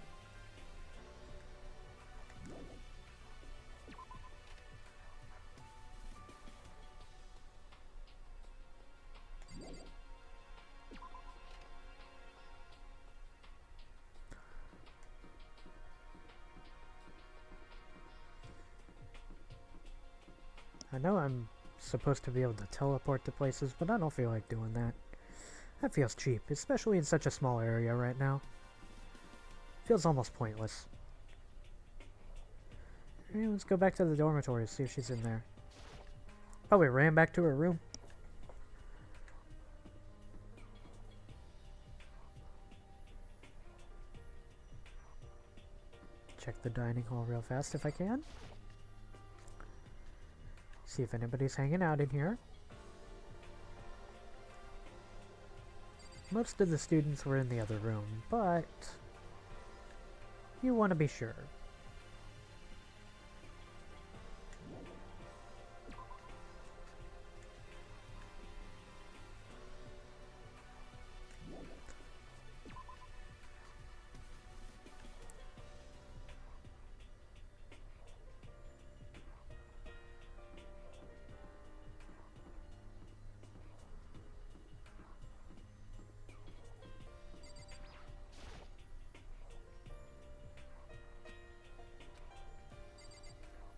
I know I'm supposed to be able to teleport to places, but I don't feel like doing that. That feels cheap, especially in such a small area right now. Feels almost pointless. Hey, let's go back to the dormitory, see if she's in there. Probably ran back to her room. the dining hall real fast if I can. See if anybody's hanging out in here. Most of the students were in the other room, but you want to be sure.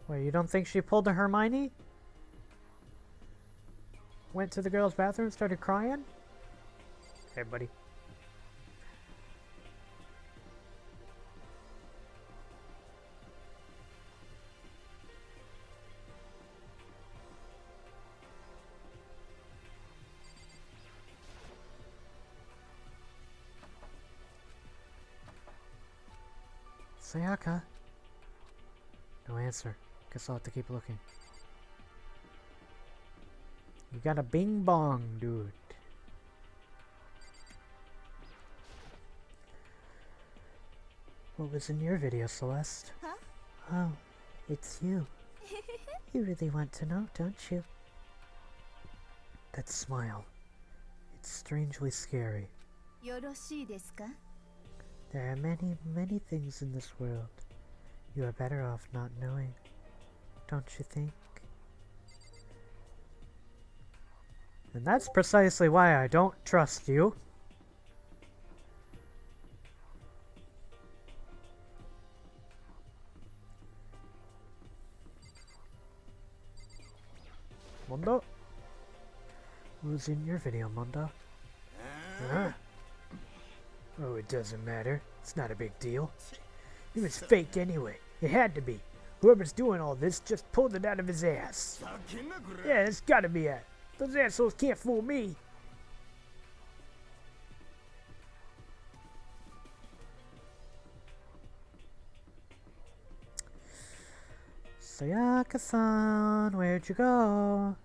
Wait, you don't think she pulled a Hermione? Went to the girls' bathroom, started crying? Hey, buddy. Sayaka? No answer. Guess I'll have to keep looking. You got a bing bong, dude. What was in your video, Celeste? Huh? Oh, it's you. You really want to know, don't you? That smile. It's strangely scary. Yoshi desu ka? There are many, many things in this world. You are better off not knowing, don't you think? And that's precisely why I don't trust you. Mondo? Who's in your video, Mondo? Huh? Oh, it doesn't matter. It's not a big deal. It was fake anyway. It had to be. Whoever's doing all this just pulled it out of his ass. Yeah, it's gotta be it. Those assholes can't fool me. Sayaka-san, where'd you go?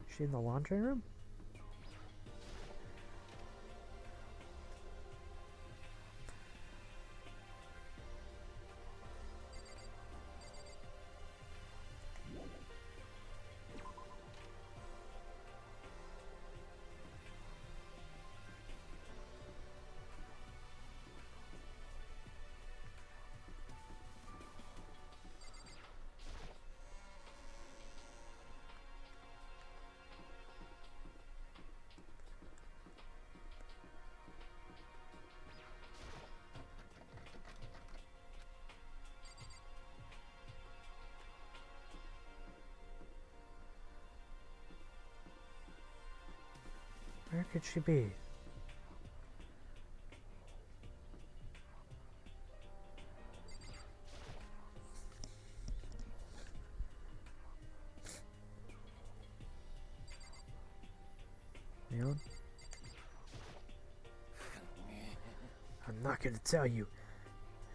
Is she in the laundry room? Where could she be? Leon? I'm not gonna tell you.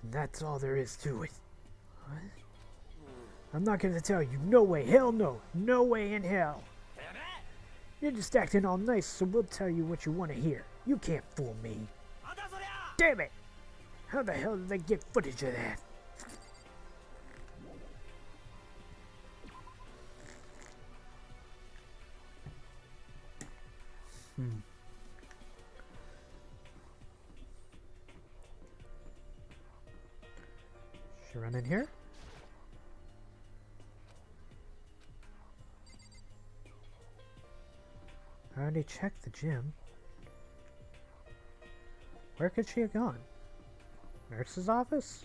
And that's all there is to it. What? I'm not gonna tell you. No way. Hell no. No way in hell. You're just acting all nice, so we'll tell you what you want to hear. You can't fool me. Damn it! How the hell did they get footage of that? She run in here? I already checked the gym. Where could she have gone? Nurse's office?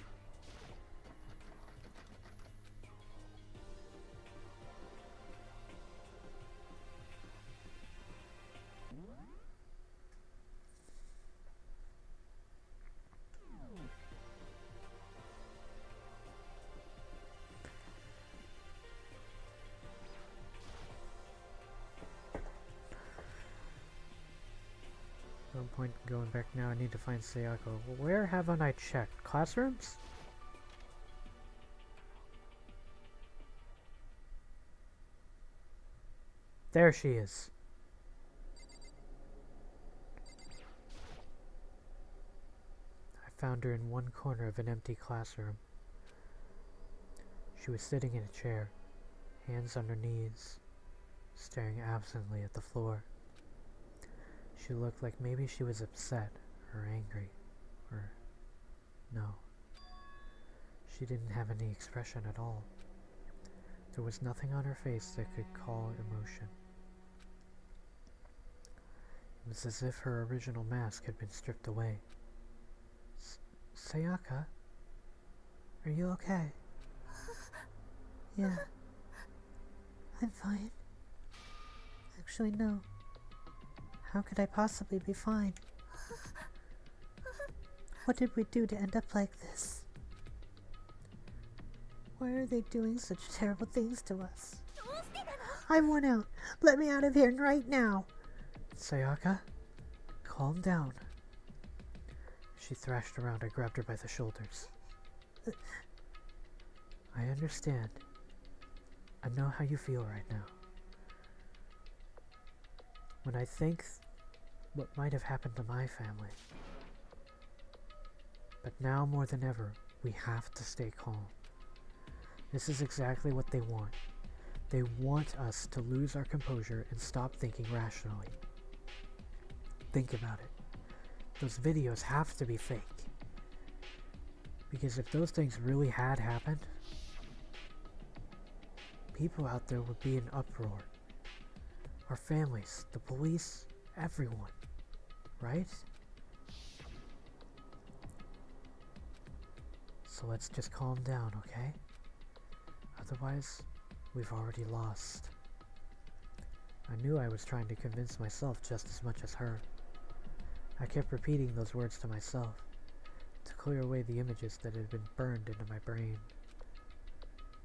No point going back now. I need to find Sayako. Where haven't I checked? Classrooms? There she is. I found her in one corner of an empty classroom. She was sitting in a chair, hands on her knees, staring absently at the floor. She looked like maybe she was upset or angry, or no. She didn't have any expression at all. There was nothing on her face that could call emotion. It was as if her original mask had been stripped away. Sayaka? Are you okay? Yeah. I'm fine. Actually, no. How could I possibly be fine? What did we do to end up like this? Why are they doing such terrible things to us? I'm worn out. Let me out of here right now. Sayaka, calm down. She thrashed around. I grabbed her by the shoulders. I understand. I know how you feel right now. When I think what might have happened to my family. But now more than ever, we have to stay calm. This is exactly what they want. They want us to lose our composure and stop thinking rationally. Think about it. Those videos have to be fake. Because if those things really had happened, people out there would be in uproar. Our families, the police, everyone. Right? So let's just calm down, okay? Otherwise, we've already lost. I knew I was trying to convince myself just as much as her. I kept repeating those words to myself, to clear away the images that had been burned into my brain.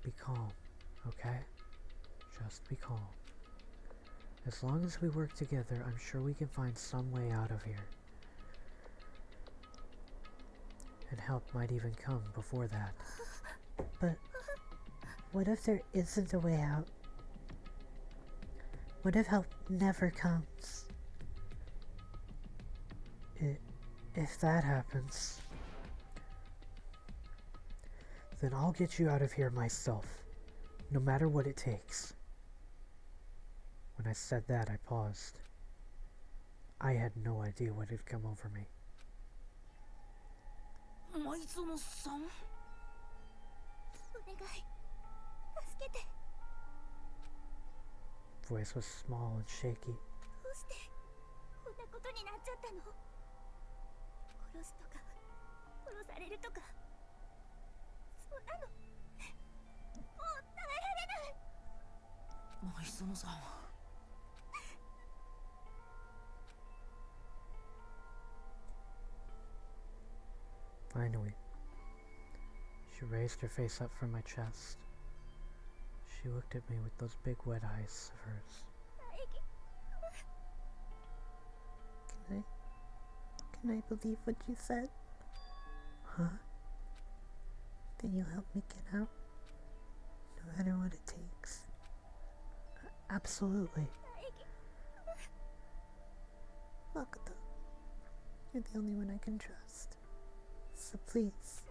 Be calm, okay? Just be calm. As long as we work together, I'm sure we can find some way out of here. And help might even come before that. But what if there isn't a way out? What if help never comes? If that happens, then I'll get you out of here myself, no matter what it takes. When I said that, I paused. I had no idea what had come over me. Voice was small and shaky. Finally, she raised her face up from my chest. She looked at me with those big wet eyes of hers. Can I believe what you said? Huh? Can you help me get out? No matter what it takes. Absolutely. Makoto, you're the only one I can trust. So please.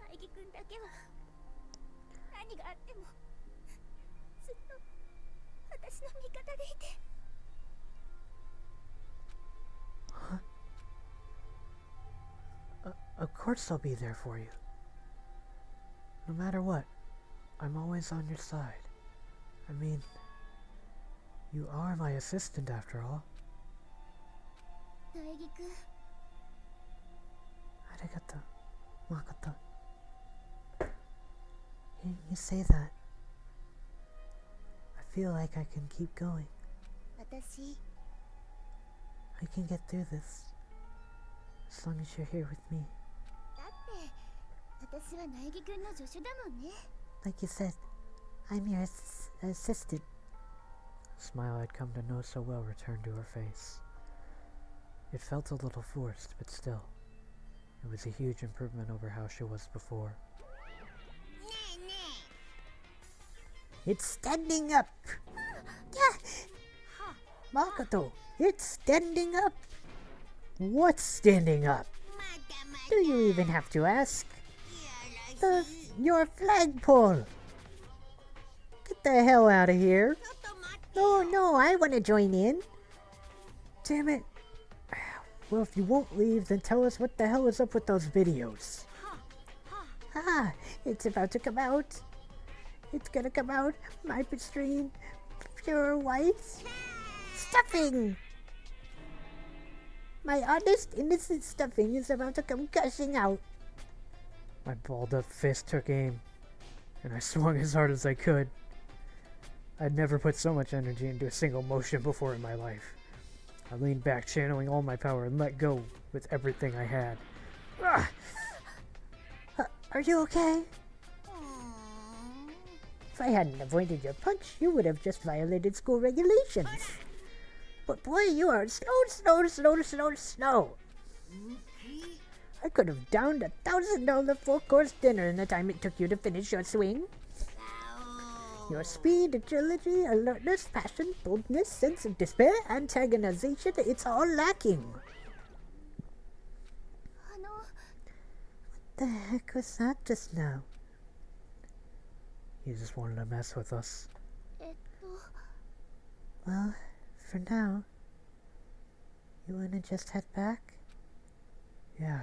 Huh? Of course I'll be there for you. No matter what, I'm always on your side. I mean, you are my assistant after all. Arigato, Makoto. Hearing you say that, I feel like I can keep going. I can get through this, as long as you're here with me. Like you said, I'm your assistant. The smile I'd come to know so well returned to her face. It felt a little forced, but still, it was a huge improvement over how she was before. It's standing up! Yeah. Makoto, it's standing up! What's standing up? Do you even have to ask? Your flagpole! Get the hell out of here! Oh no, I want to join in! Damn it! Well, if you won't leave, then tell us what the hell is up with those videos. Ah, it's about to come out. It's gonna come out. My pristine, pure white stuffing! My honest, innocent stuffing is about to come gushing out. My balled up fist took aim, and I swung as hard as I could. I'd never put so much energy into a single motion before in my life. I leaned back, channeling all my power, and let go with everything I had. Ah! Are you okay? If I hadn't avoided your punch, you would have just violated school regulations. But boy, you are slow. I could have downed $1,000 full-course dinner in the time it took you to finish your swing. Your speed, agility, alertness, passion, boldness, sense of despair, antagonization, it's all lacking. What the heck was that just now? He just wanted to mess with us. Well, for now, you wanna just head back? Yeah.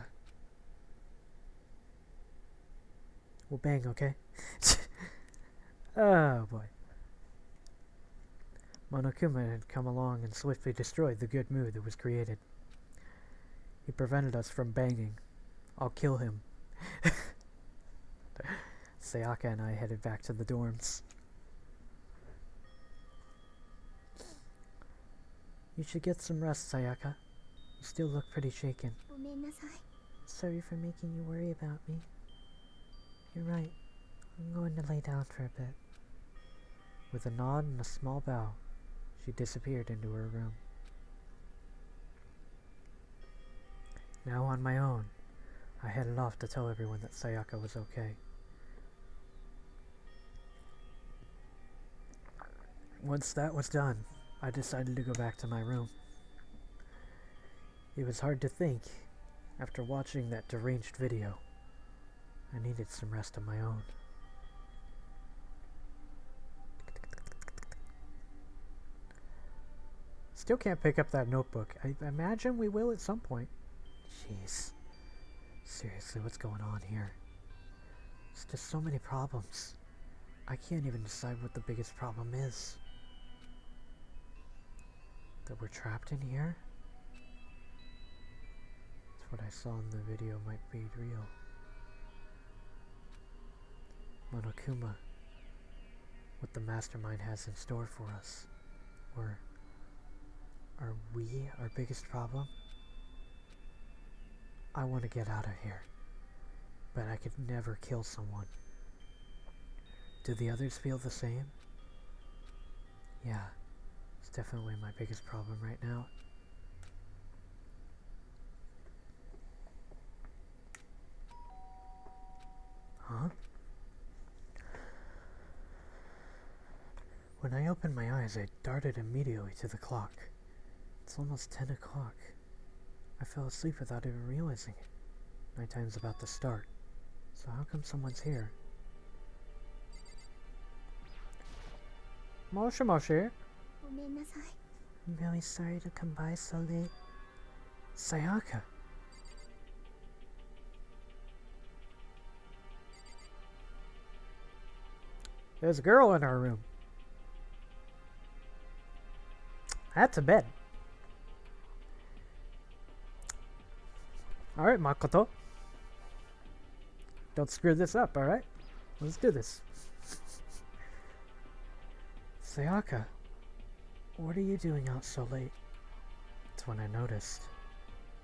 We'll bang, okay? Oh boy. Monokuma had come along and swiftly destroyed the good mood that was created. He prevented us from banging. I'll kill him. Sayaka and I headed back to the dorms. You should get some rest, Sayaka. You still look pretty shaken. Sorry for making you worry about me. You're right. I'm going to lay down for a bit. With a nod and a small bow, she disappeared into her room. Now on my own, I headed off to tell everyone that Sayaka was okay. Once that was done, I decided to go back to my room. It was hard to think after watching that deranged video. I needed some rest of my own. Still can't pick up that notebook. I imagine we will at some point. Jeez. Seriously, what's going on here? There's just so many problems. I can't even decide what the biggest problem is. That we're trapped in here? That's what I saw in the video might be real. Monokuma. What the mastermind has in store for us. Or are we our biggest problem? I want to get out of here, but I could never kill someone. Do the others feel the same? Yeah, it's definitely my biggest problem right now. Huh? When I opened my eyes, I darted immediately to the clock. It's almost 10 o'clock. I fell asleep without even realizing it. Nighttime's about to start. So how come someone's here? Moshi Moshi? I'm really sorry to come by so late. Sayaka! There's a girl in our room. That's a bed. Alright, Makoto. Don't screw this up, alright? Let's do this. Sayaka, what are you doing out so late? That's when I noticed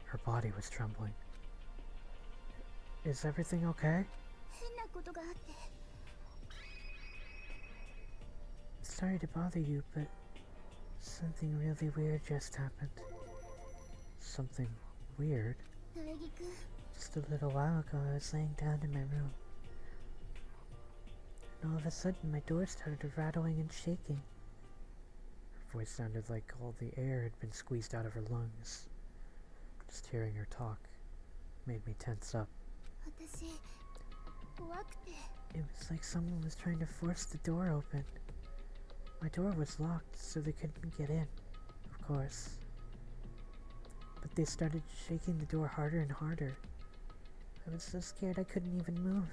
her body was trembling. Is everything okay? Sorry to bother you, but something really weird just happened. something weird. 大義くん Just a little while ago, I was laying down in my room. And all of a sudden, my door started rattling and shaking. Her voice sounded like all the air had been squeezed out of her lungs. Just hearing her talk made me tense up. 私怖くて It was like someone was trying to force the door open. My door was locked, so they couldn't get in, of course. But they started shaking the door harder and harder. I was so scared I couldn't even move.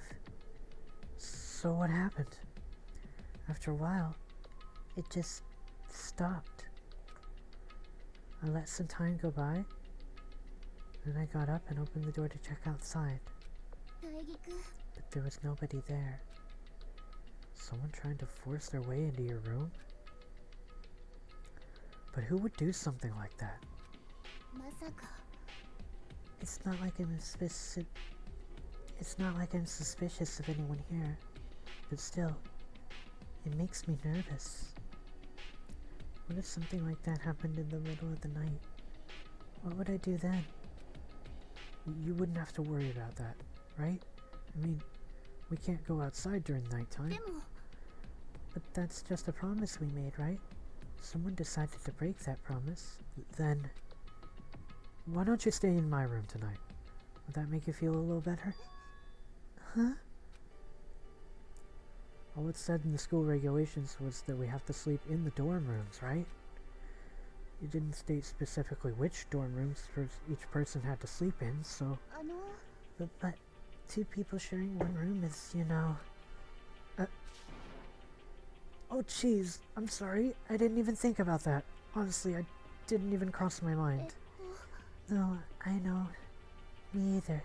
So what happened? After a while, it just stopped. I let some time go by, then I got up and opened the door to check outside. 大義くん But there was nobody there. Someone trying to force their way into your room? But who would do something like that? まさか It's not like I'm suspicious of anyone here, but still, it makes me nervous. What if something like that happened in the middle of the night? What would I do then? You wouldn't have to worry about that, right? I mean, we can't go outside during nighttime. でも But that's just a promise we made, right? Someone decided to break that promise. Then, why don't you stay in my room tonight? Would that make you feel a little better? Huh? All it said in the school regulations was that we have to sleep in the dorm rooms, right? You didn't state specifically which dorm rooms each person had to sleep in, so... あの But two people sharing one room is, you know... Oh, jeez. I'm sorry. I didn't even think about that. Honestly, I didn't even cross my えっ mind. と No, I know. Me either.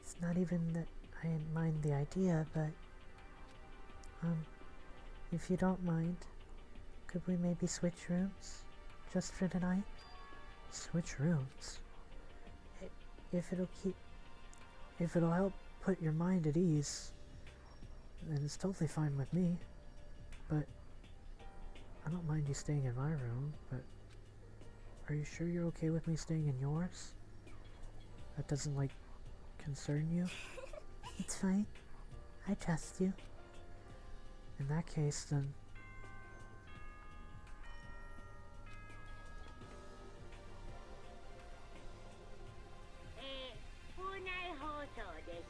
It's not even that I mind the idea, but... if you don't mind, could we maybe switch rooms? Just for tonight? Switch rooms? If it'll help put your mind at ease, then it's totally fine with me. But I don't mind you staying in my room, but are you sure you're okay with me staying in yours? That doesn't, like, concern you? It's fine. I trust you. In that case, then... 校内放送です。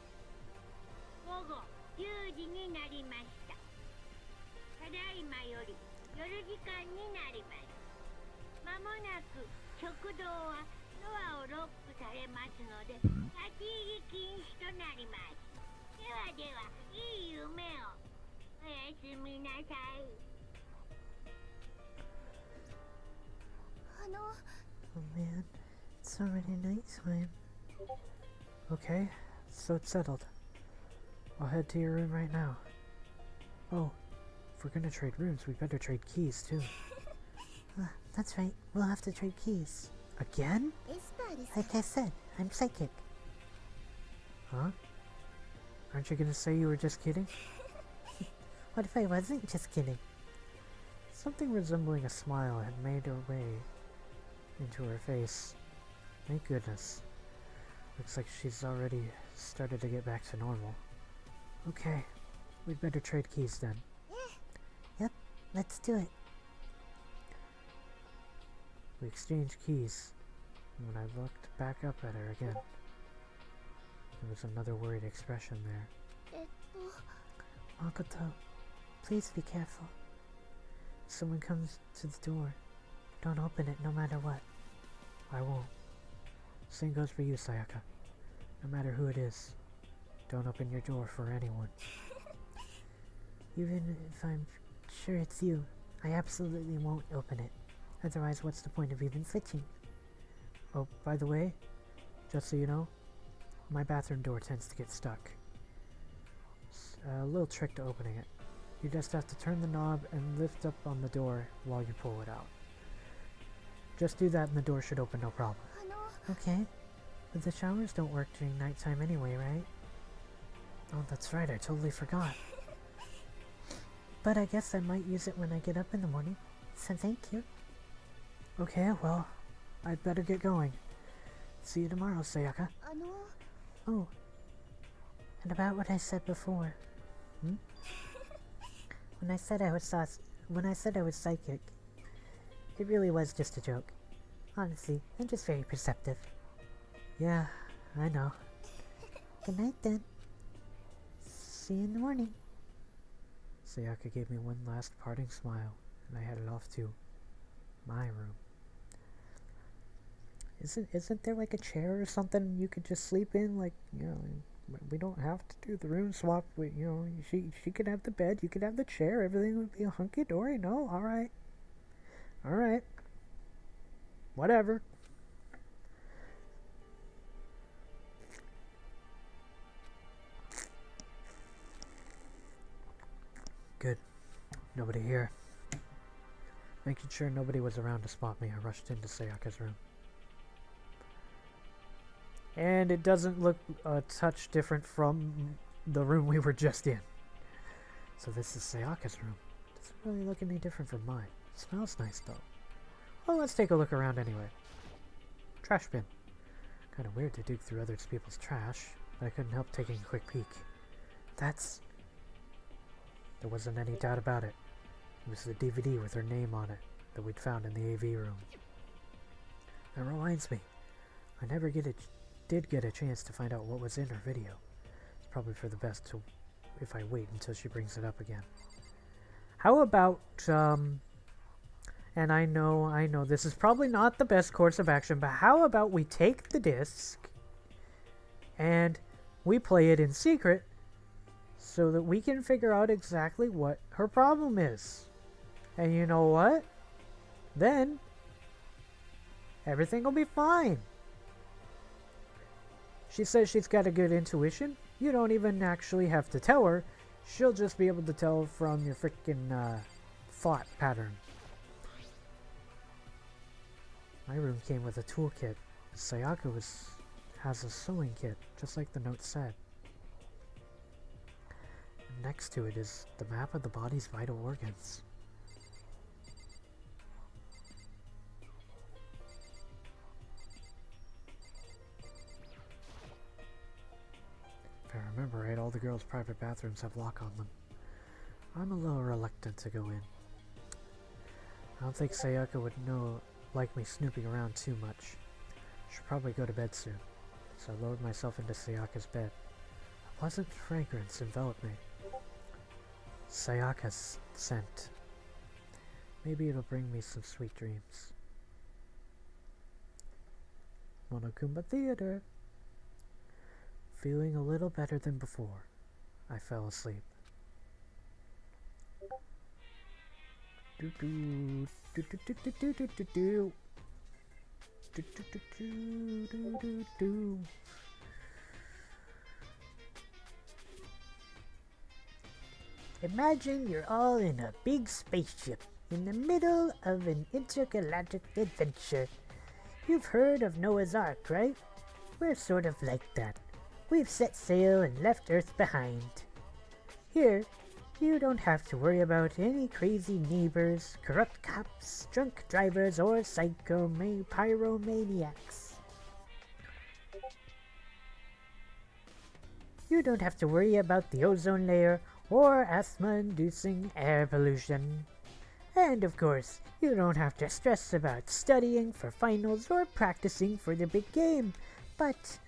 午後10時になりました。ただいまより夜時間になります。まもなく食堂はドアをロックされますので、立ち入り禁止となります。ではでは、いい夢を。おやすみなさい。あの Oh man, it's already nighttime. Okay, so it's settled. I'll head to your room right now. Oh, if we're gonna trade rooms, we better trade keys too. That's right. We'll have to trade keys. Again? エスパーです Like I said, I'm psychic. Huh? Aren't you gonna say you were just kidding? What if I wasn't just kidding? Something resembling a smile had made her way into her face. Thank goodness. Looks like she's already started to get back to normal. Okay, we'd better trade keys then. Yep, let's do it. We exchanged keys, and when I looked back up at her again, there was another worried expression there. えっと Makoto, please be careful. If someone comes to the door, don't open it no matter what. I won't. Same goes for you, Sayaka. No matter who it is, don't open your door for anyone. Even if I'm sure it's you, I absolutely won't open it. Otherwise, what's the point of even switching? Oh, by the way, just so you know, my bathroom door tends to get stuck. It's a little trick to opening it. You just have to turn the knob and lift up on the door while you pull it out. Just do that and the door should open no problem. あの Okay, but the showers don't work during nighttime anyway, right? Oh, that's right, I totally forgot. But I guess I might use it when I get up in the morning. So thank you. Okay, well, I'd better get going. See you tomorrow, Sayaka. Oh, and about what I said before. Hmm? When I said I was psychic, it really was just a joke. Honestly, I'm just very perceptive. Yeah, I know. Good night then. See you in the morning. Sayaka gave me one last parting smile, and I headed off to my room. Isn't there like a chair or something you could just sleep in? Like, you know, we don't have to do the room swap. You know, she could have the bed, you could have the chair. Everything would be hunky dory. No, all right, whatever. Good. Nobody here. Making sure nobody was around to spot me, I rushed into Sayaka's room. And it doesn't look a touch different from the room we were just in. So this is Sayaka's room. Doesn't really look any different from mine. Smells nice though. Well, let's take a look around anyway. Trash bin. Kinda weird to dig through other people's trash, but I couldn't help taking a quick peek. There wasn't any doubt about it. It was the DVD with her name on it that we'd found in the AV room. That reminds me, I never did get a chance to find out what was in her video. It's probably for the best if I wait until she brings it up again. How about, and I know this is probably not the best course of action, but how about we take the disc and we play it in secret so that we can figure out exactly what her problem is. And you know what? Then everything will be fine. She says she's got a good intuition. You don't even actually have to tell her. She'll just be able to tell from your freaking thought pattern. My room came with a toolkit. Sayaka has a sewing kit, just like the note said. And next to it is the map of the body's vital organs. If I remember right, all the girls' private bathrooms have lock on them. I'm a little reluctant to go in. I don't think Sayaka would like me snooping around too much. Should probably go to bed soon. So I lowered myself into Sayaka's bed. A pleasant fragrance enveloped me. Sayaka's scent. Maybe it'll bring me some sweet dreams. Monokuma Theater. Feeling a little better than before, I fell asleep. Imagine you're all in a big spaceship in the middle of an intergalactic adventure. You've heard of Noah's Ark, right? We're sort of like that. We've set sail and left Earth behind. Here, you don't have to worry about any crazy neighbors, corrupt cops, drunk drivers, or pyromaniacs. You don't have to worry about the ozone layer or asthma-inducing air pollution. And of course, you don't have to stress about studying for finals or practicing for the big game. But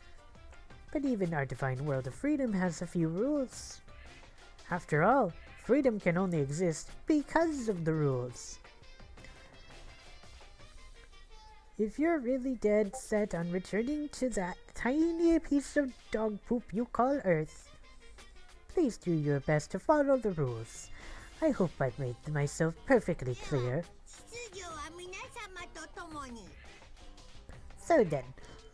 even our divine world of freedom has a few rules. After all, freedom can only exist because of the rules. If you're really dead set on returning to that tiny piece of dog poop you call Earth, please do your best to follow the rules. I hope I've made myself perfectly clear. So then,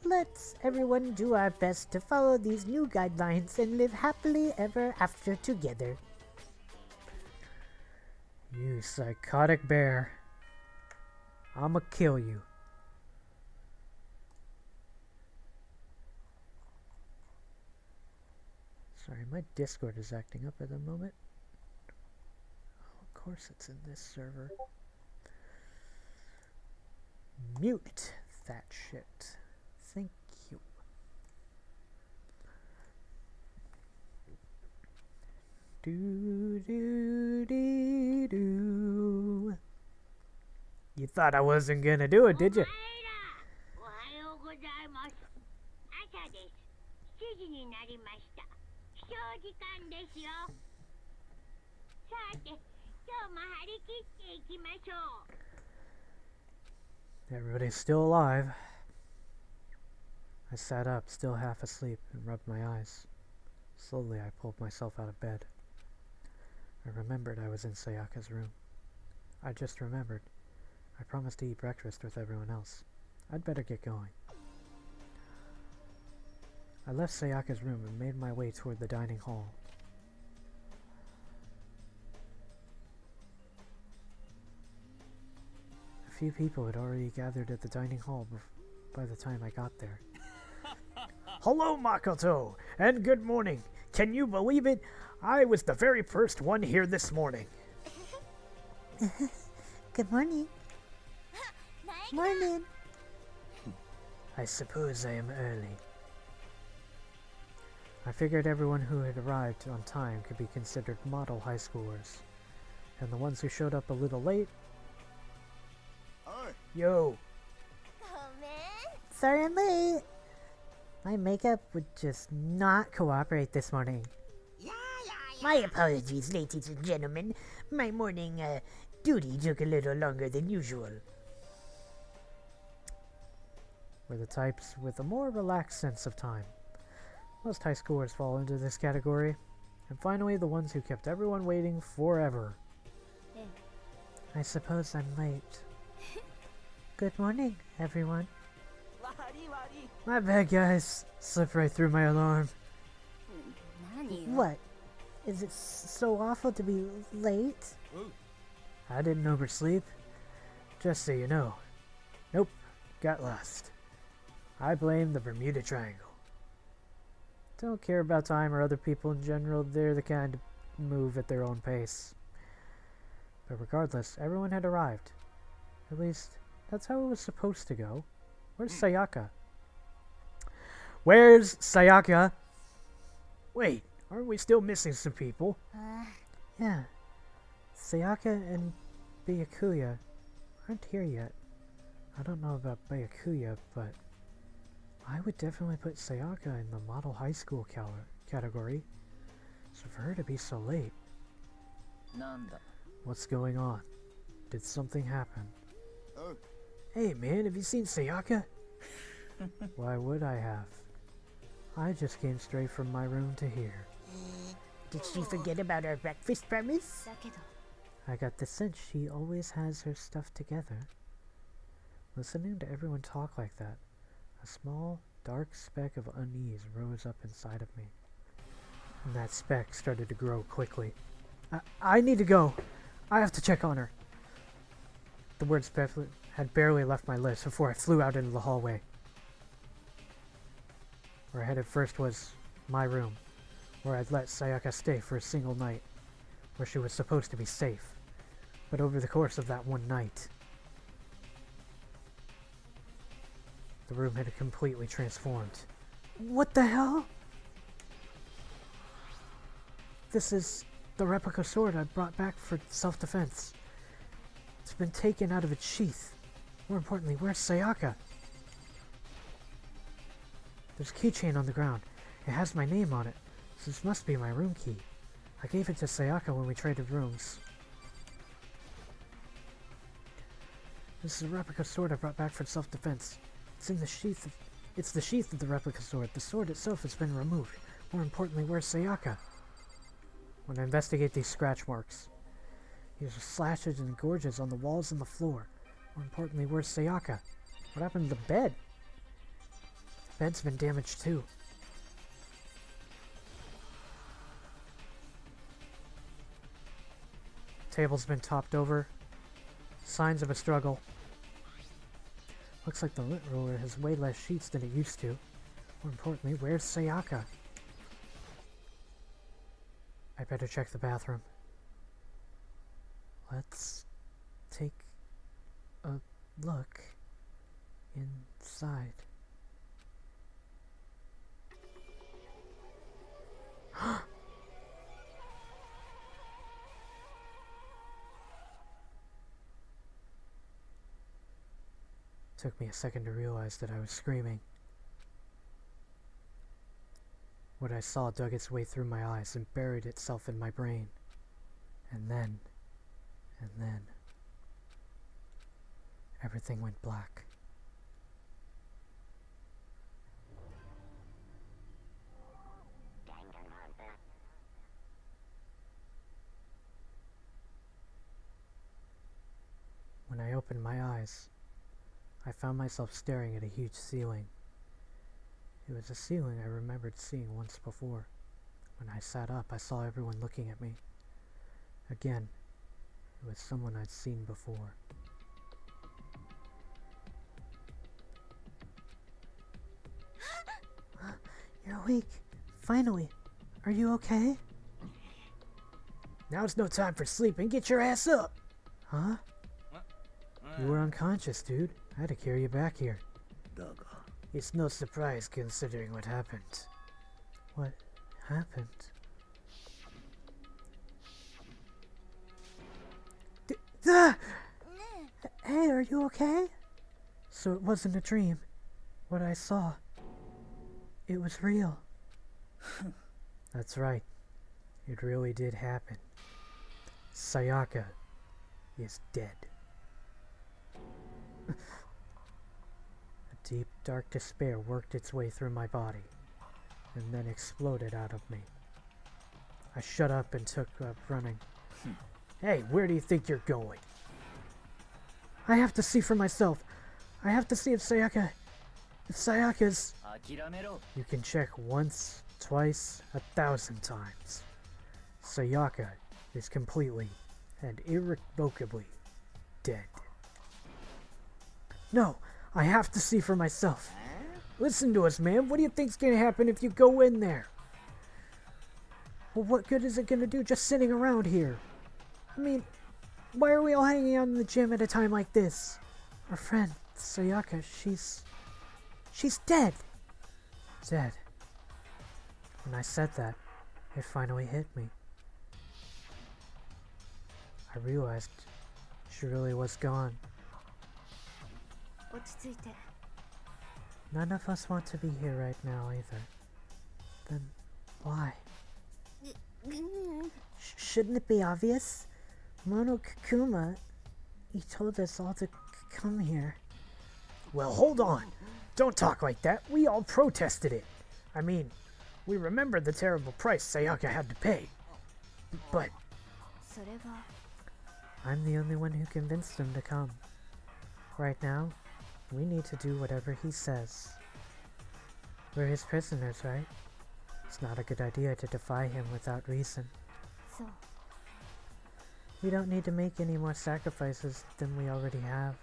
let's everyone do our best to follow these new guidelines and live happily ever after together. You psychotic bear. I'ma kill you. Sorry, my Discord is acting up at the moment. Oh, of course it's in this server. Mute that shit. Thank you. Do do do do. You thought I wasn't gonna do it, did you? おはようございます。朝です。7時になりました。起床時間ですよ。さて、今日も張り切っていきましょう。 Everybody's still alive. I sat up, still half asleep, and rubbed my eyes. Slowly, I pulled myself out of bed. I remembered I was in Sayaka's room. I just remembered. I promised to eat breakfast with everyone else. I'd better get going. I left Sayaka's room and made my way toward the dining hall. A few people had already gathered at the dining hall by the time I got there. Hello, Makoto, and good morning. Can you believe it? I was the very first one here this morning. Good morning. Morning. I suppose I am early. I figured everyone who had arrived on time could be considered model high schoolers. And the ones who showed up a little late... Yo! Sorry I'm late. My makeup would just not cooperate this morning. My apologies, ladies and gentlemen. My morning duty took a little longer than usual. We're the types with a more relaxed sense of time. Most high schoolers fall into this category. And finally, the ones who kept everyone waiting forever. I suppose I'm late. Good morning, everyone. My bad, guys. Slipped right through my alarm. What? Is it so awful to be late? I didn't oversleep. Just so you know. Nope. Got lost. I blame the Bermuda Triangle. Don't care about time or other people in general. They're the kind to move at their own pace. But regardless, everyone had arrived. At least, that's how it was supposed to go. Where's Sayaka? Where's Sayaka? Wait, aren't we still missing some people? Yeah. Sayaka and Byakuya aren't here yet. I don't know about Byakuya, but I would definitely put Sayaka in the model high school category. So for her to be so late... What's going on? Did something happen? Hey man, have you seen Sayaka? Why would I have? I just came straight from my room to here. Did she forget about our breakfast promise? I got the sense she always has her stuff together. Listening to everyone talk like that, a small, dark speck of unease rose up inside of me. And that speck started to grow quickly. I need to go. I have to check on her. The words had barely left my lips before I flew out into the hallway. Where I headed first was my room, where I'd let Sayaka stay for a single night, where she was supposed to be safe. But over the course of that one night, the room had completely transformed. What the hell? This is the replica sword I brought back for self-defense. It's been taken out of its sheath. More importantly, where's Sayaka? There's a keychain on the ground. It has my name on it, so this must be my room key. I gave it to Sayaka when we traded rooms. This is a replica sword I brought back for self-defense. It's in the sheath of... It's the sheath of the replica sword. The sword itself has been removed. More importantly, where's Sayaka? When I investigate these scratch marks, these are slashes and gorges on the walls and the floor. More importantly, where's Sayaka? What happened to the bed? The bed's been damaged too. Table's been topped over. Signs of a struggle. Looks like the lint roller has way less sheets than it used to. More importantly, where's Sayaka? I better check the bathroom. Let's take a look outside. Took me a second to realize that I was screaming. What I saw dug its way through my eyes and buried itself in my brain. And then, everything went black. When I opened my eyes, I found myself staring at a huge ceiling. It was a ceiling I remembered seeing once before. When I sat up, I saw everyone looking at me. Again, it was someone I'd seen before. You're awake. Finally. Are you okay? Now's no time for sleeping. Get your ass up! Huh? You were unconscious, dude. I had to carry you back here. It's no surprise considering what happened. What happened? Hey, are you okay? So it wasn't a dream. What I saw, it was real. That's right. It really did happen. Sayaka is dead. A deep, dark despair worked its way through my body, and then exploded out of me. I shut up and took up running. Hey, where do you think you're going? I have to see for myself. I have to see if Sayaka's... You can check once, twice, 1,000 times. Sayaka is completely and irrevocably dead. No, I have to see for myself. Listen to us, man. What do you think's gonna happen if you go in there? Well, what good is it gonna do just sitting around here? I mean, why are we all hanging out in the gym at a time like this? Our friend, Sayaka, she's dead. Dead. When I said that, it finally hit me. I realized she really was gone. None of us want to be here right now either. Then why? Shouldn't it be obvious? Mono Kakuma, he told us all to come here. Well, hold on. Don't talk like that. We all protested it. I mean, we remember the terrible price Sayaka had to pay. But I'm the only one who convinced him to come. Right now, we need to do whatever he says. We're his prisoners, right? It's not a good idea to defy him without reason. We don't need to make any more sacrifices than we already have.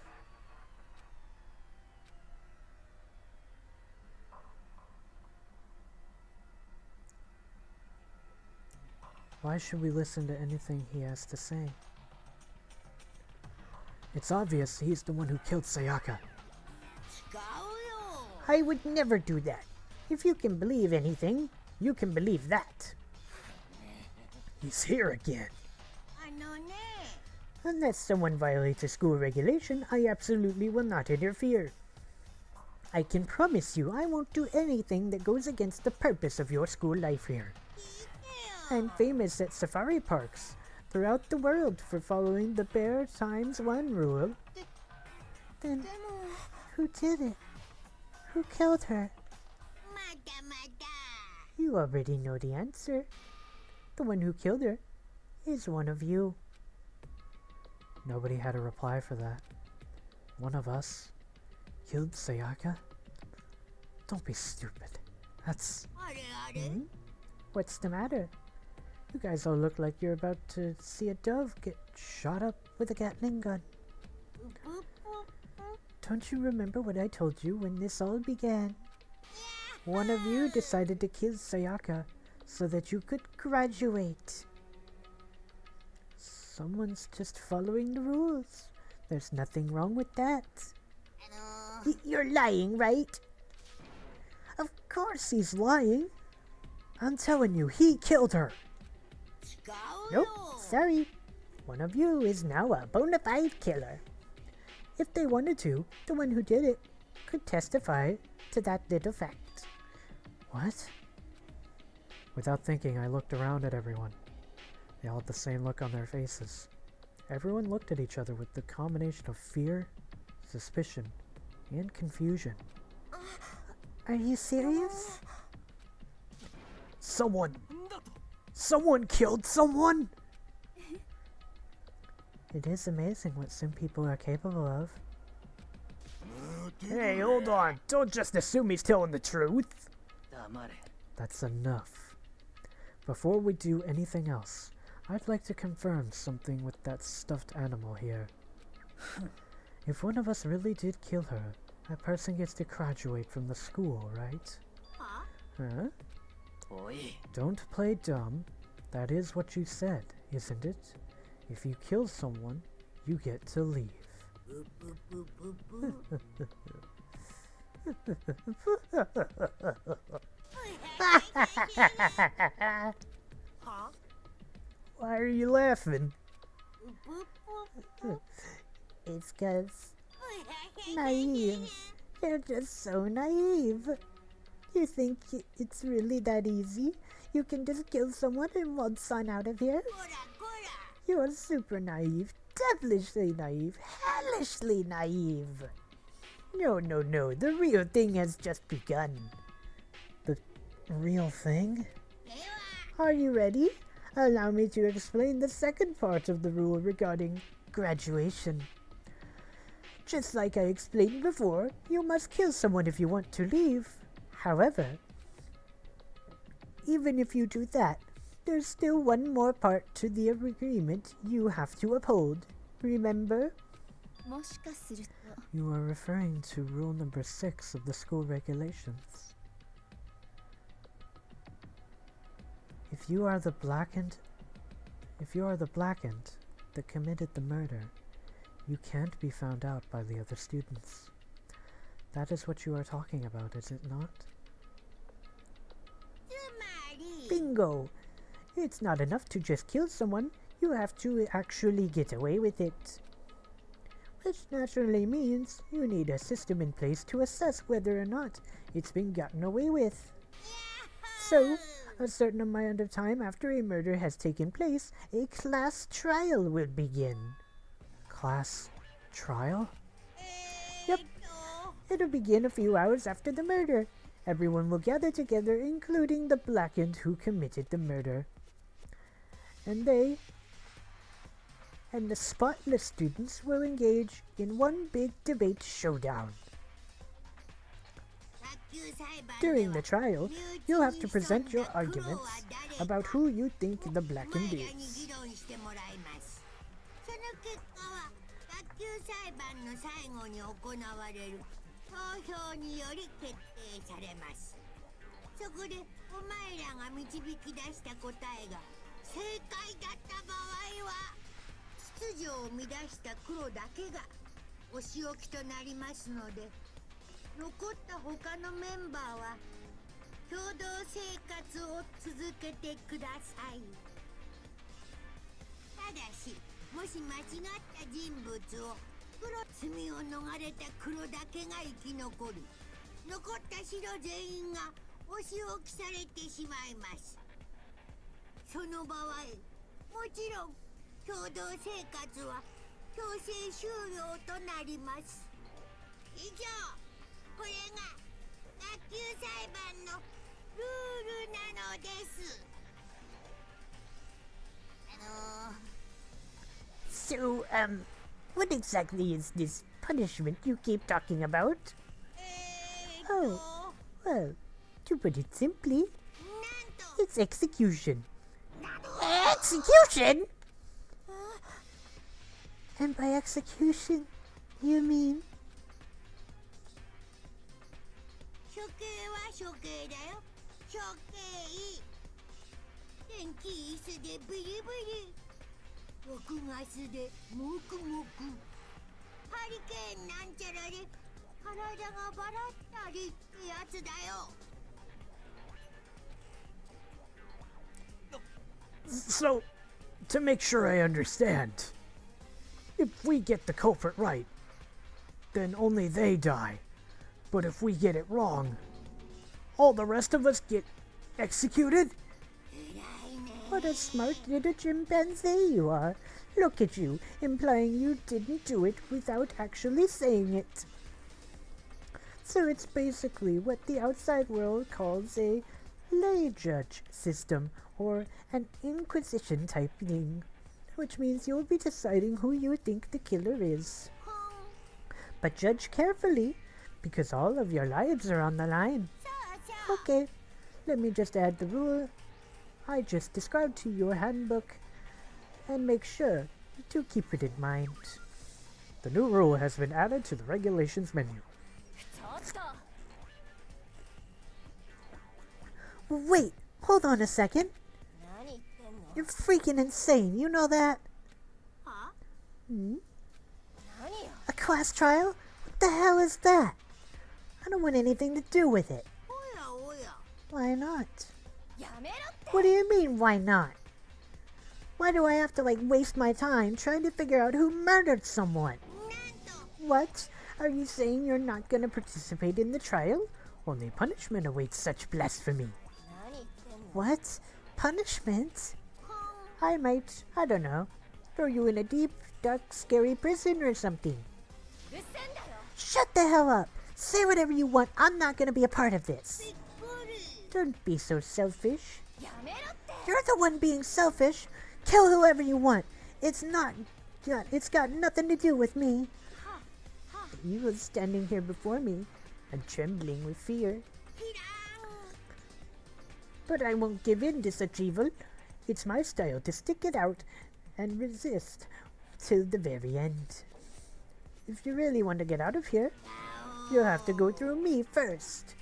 Why should we listen to anything he has to say? It's obvious he's the one who killed Sayaka. I would never do that. If you can believe anything, you can believe that. He's here again. Unless someone violates a school regulation, I absolutely will not interfere. I can promise you I won't do anything that goes against the purpose of your school life here. I'm famous at safari parks throughout the world for following the bear times one rule. Then who did it? Who killed her? You already know the answer. The one who killed her is one of you. Nobody had a reply for that. One of us killed Sayaka? Don't be stupid. That's... What's the matter? You guys all look like you're about to see a dove get shot up with a Gatling gun. Don't you remember what I told you when this all began? One of you decided to kill Sayaka so that you could graduate. Someone's just following the rules. There's nothing wrong with that. You're lying, right? Of course he's lying. I'm telling you, he killed her. Nope, sorry. One of you is now a bona fide killer. If they wanted to, the one who did it could testify to that little fact. What? Without thinking, I looked around at everyone. They all had the same look on their faces. Everyone looked at each other with the combination of fear, suspicion, and confusion. Are you serious? Someone killed someone! It is amazing what some people are capable of. Hey, hold on. Don't just assume he's telling the truth. 黙れ。 That's enough. Before we do anything else, I'd like to confirm something with that stuffed animal here. If one of us really did kill her, that person gets to graduate from the school, right? Huh? おい。 Don't play dumb. That is what you said, isn't it? If you kill someone, you get to leave. Why are you laughing? It's 'cause naive. You're just so naive. You think it's really that easy? You can just kill someone and waltz on out of here? You're super naive, devilishly naive, hellishly naive. No, the real thing has just begun. The real thing? Are you ready? Allow me to explain the second part of the rule regarding graduation. Just like I explained before, you must kill someone if you want to leave. However, even if you do that, there's still one more part to the agreement you have to uphold. Remember? もしかすると You are referring to rule number 6 of the school regulations. If you are the blackened that committed the murder, you can't be found out by the other students. That is what you are talking about, is it not? Bingo! It's not enough to just kill someone, you have to actually get away with it. Which naturally means you need a system in place to assess whether or not it's been gotten away with. So, a certain amount of time after a murder has taken place, a class trial will begin. Class trial? Yep. It'll begin a few hours after the murder. Everyone will gather together, including the blackened who committed the murder. And the spotless students will engage in one big debate showdown. During the trial, you'll have to present your arguments about who you think the blackened is. その結果は学級裁判の最後に行われる投票により決定されます。そこでお前らが導き出した答えが正解だった場合は秩序を乱した黒だけがお仕置きとなりますので、残った他のメンバーは共同生活を続けてください。ただし、もし間違った人物を罪を逃れた黒だけが生き残る、残った白全員がお仕置きされてしまいます。その場合、もちろん共同生活は強制終了となります。以上、これが学級裁判のルールなのです。So, what exactly is this punishment you keep talking about? Oh, well, to put it simply, it's execution. Execution? And by execution, you mean? 処刑は処刑だよ。処刑。天気椅子でビリビリ。6月でもくもく。ハリケーンなんちゃらで体がバラったりってやつだよ。 So, to make sure I understand, if we get the culprit right, then only they die. But if we get it wrong, all the rest of us get executed? What a smart little chimpanzee you are. Look at you, implying you didn't do it without actually saying it. So it's basically what the outside world calls a lay judge system, or an inquisition type thing, which means you'll be deciding who you think the killer is. But judge carefully, because all of your lives are on the line. Okay, let me just add the rule I just described to your handbook, and make sure to keep it in mind. The new rule has been added to the regulations menu. Wait, hold on a second. You're freaking insane, you know that? Huh? A class trial? What the hell is that? I don't want anything to do with it. おやおや。 Why not? What do you mean, why not? Why do I have to, waste my time trying to figure out who murdered someone? なんと What? Are you saying you're not gonna participate in the trial? Only punishment awaits such blasphemy. What? Punishment? I might, I don't know, throw you in a deep, dark, scary prison or something. Shut the hell up! Say whatever you want, I'm not gonna be a part of this. Don't be so selfish. You're the one being selfish. Kill whoever you want. It's got nothing to do with me. You was standing here before me, and trembling with fear. But I won't give in to such evil. It's my style to stick it out and resist till the very end. If you really want to get out of here, you'll have to go through me first.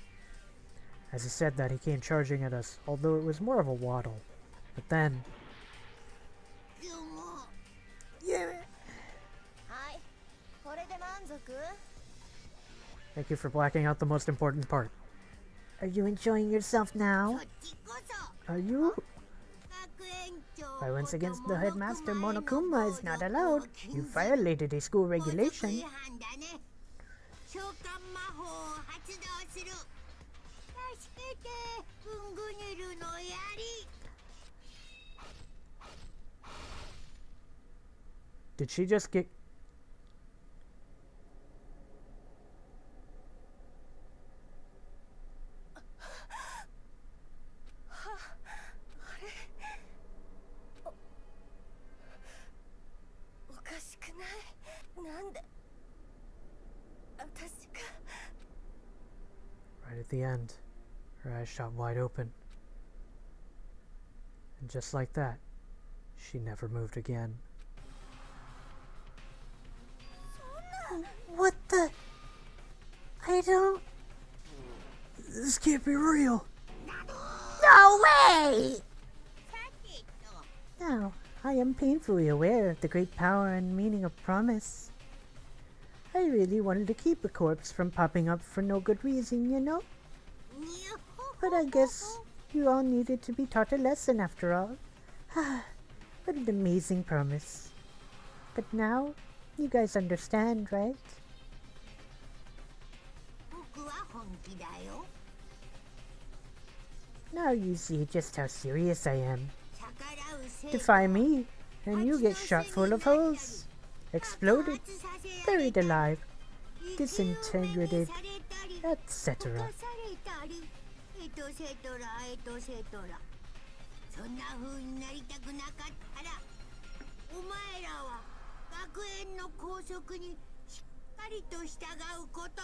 As he said that, he came charging at us, although it was more of a waddle. But then, でも Yeah. thank you for blacking out the most important part. Are you enjoying yourself そ now? っちこそ Are you? 学園長 Violence against こと the headmaster モノク Monokuma is not allowed. You violated a school 法則 regulation. 違反だね。召喚魔法を発動する。助けて、グングニルの槍。 Did she just get... Right at the end, her eyes shot wide open. And just like that, she never moved again. What the? I don't. This can't be real! No way! さてと、 Now, I am painfully aware of the great power and meaning of promise. I really wanted to keep a corpse from popping up for no good reason, you know? にゅほほ But I guess you all needed to be taught a lesson after all. What an amazing promise. But now, you guys understand, right? 僕は本気だよ。 Now you see just how serious I am. 逆らう生徒 Defy me, and you get shot full of holes. Exploded, 爆発させら buried れたり alive, 生き埋めに disintegrated, されたり etc. 溶かされたりエトセトラエトセトラ。そんな風になりたくなかったらお前らは学園の校則にしっかりと従うこと。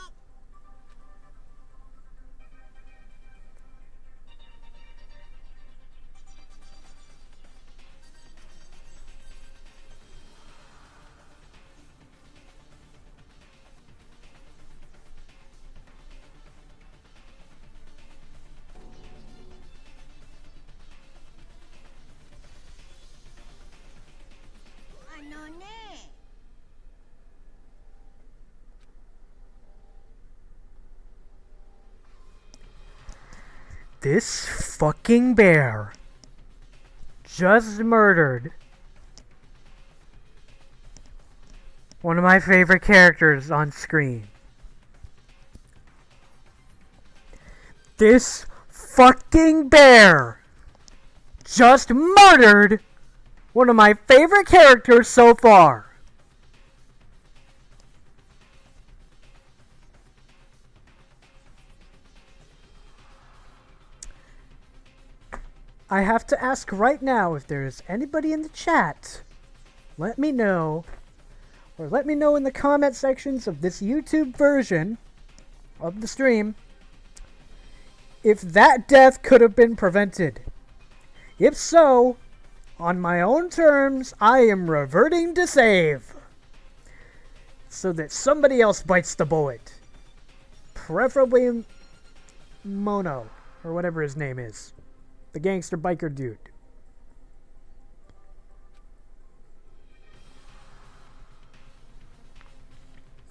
あのね This fucking bear just murdered one of my favorite characters on screen. This fucking bear just murdered one of my favorite characters so far. I have to ask right now if there is anybody in the chat. Let me know. Or let me know in the comment sections of this YouTube version of the stream if that death could have been prevented. If so, on my own terms, I am reverting to save. So that somebody else bites the bullet. Preferably Mono, or whatever his name is. The gangster biker dude.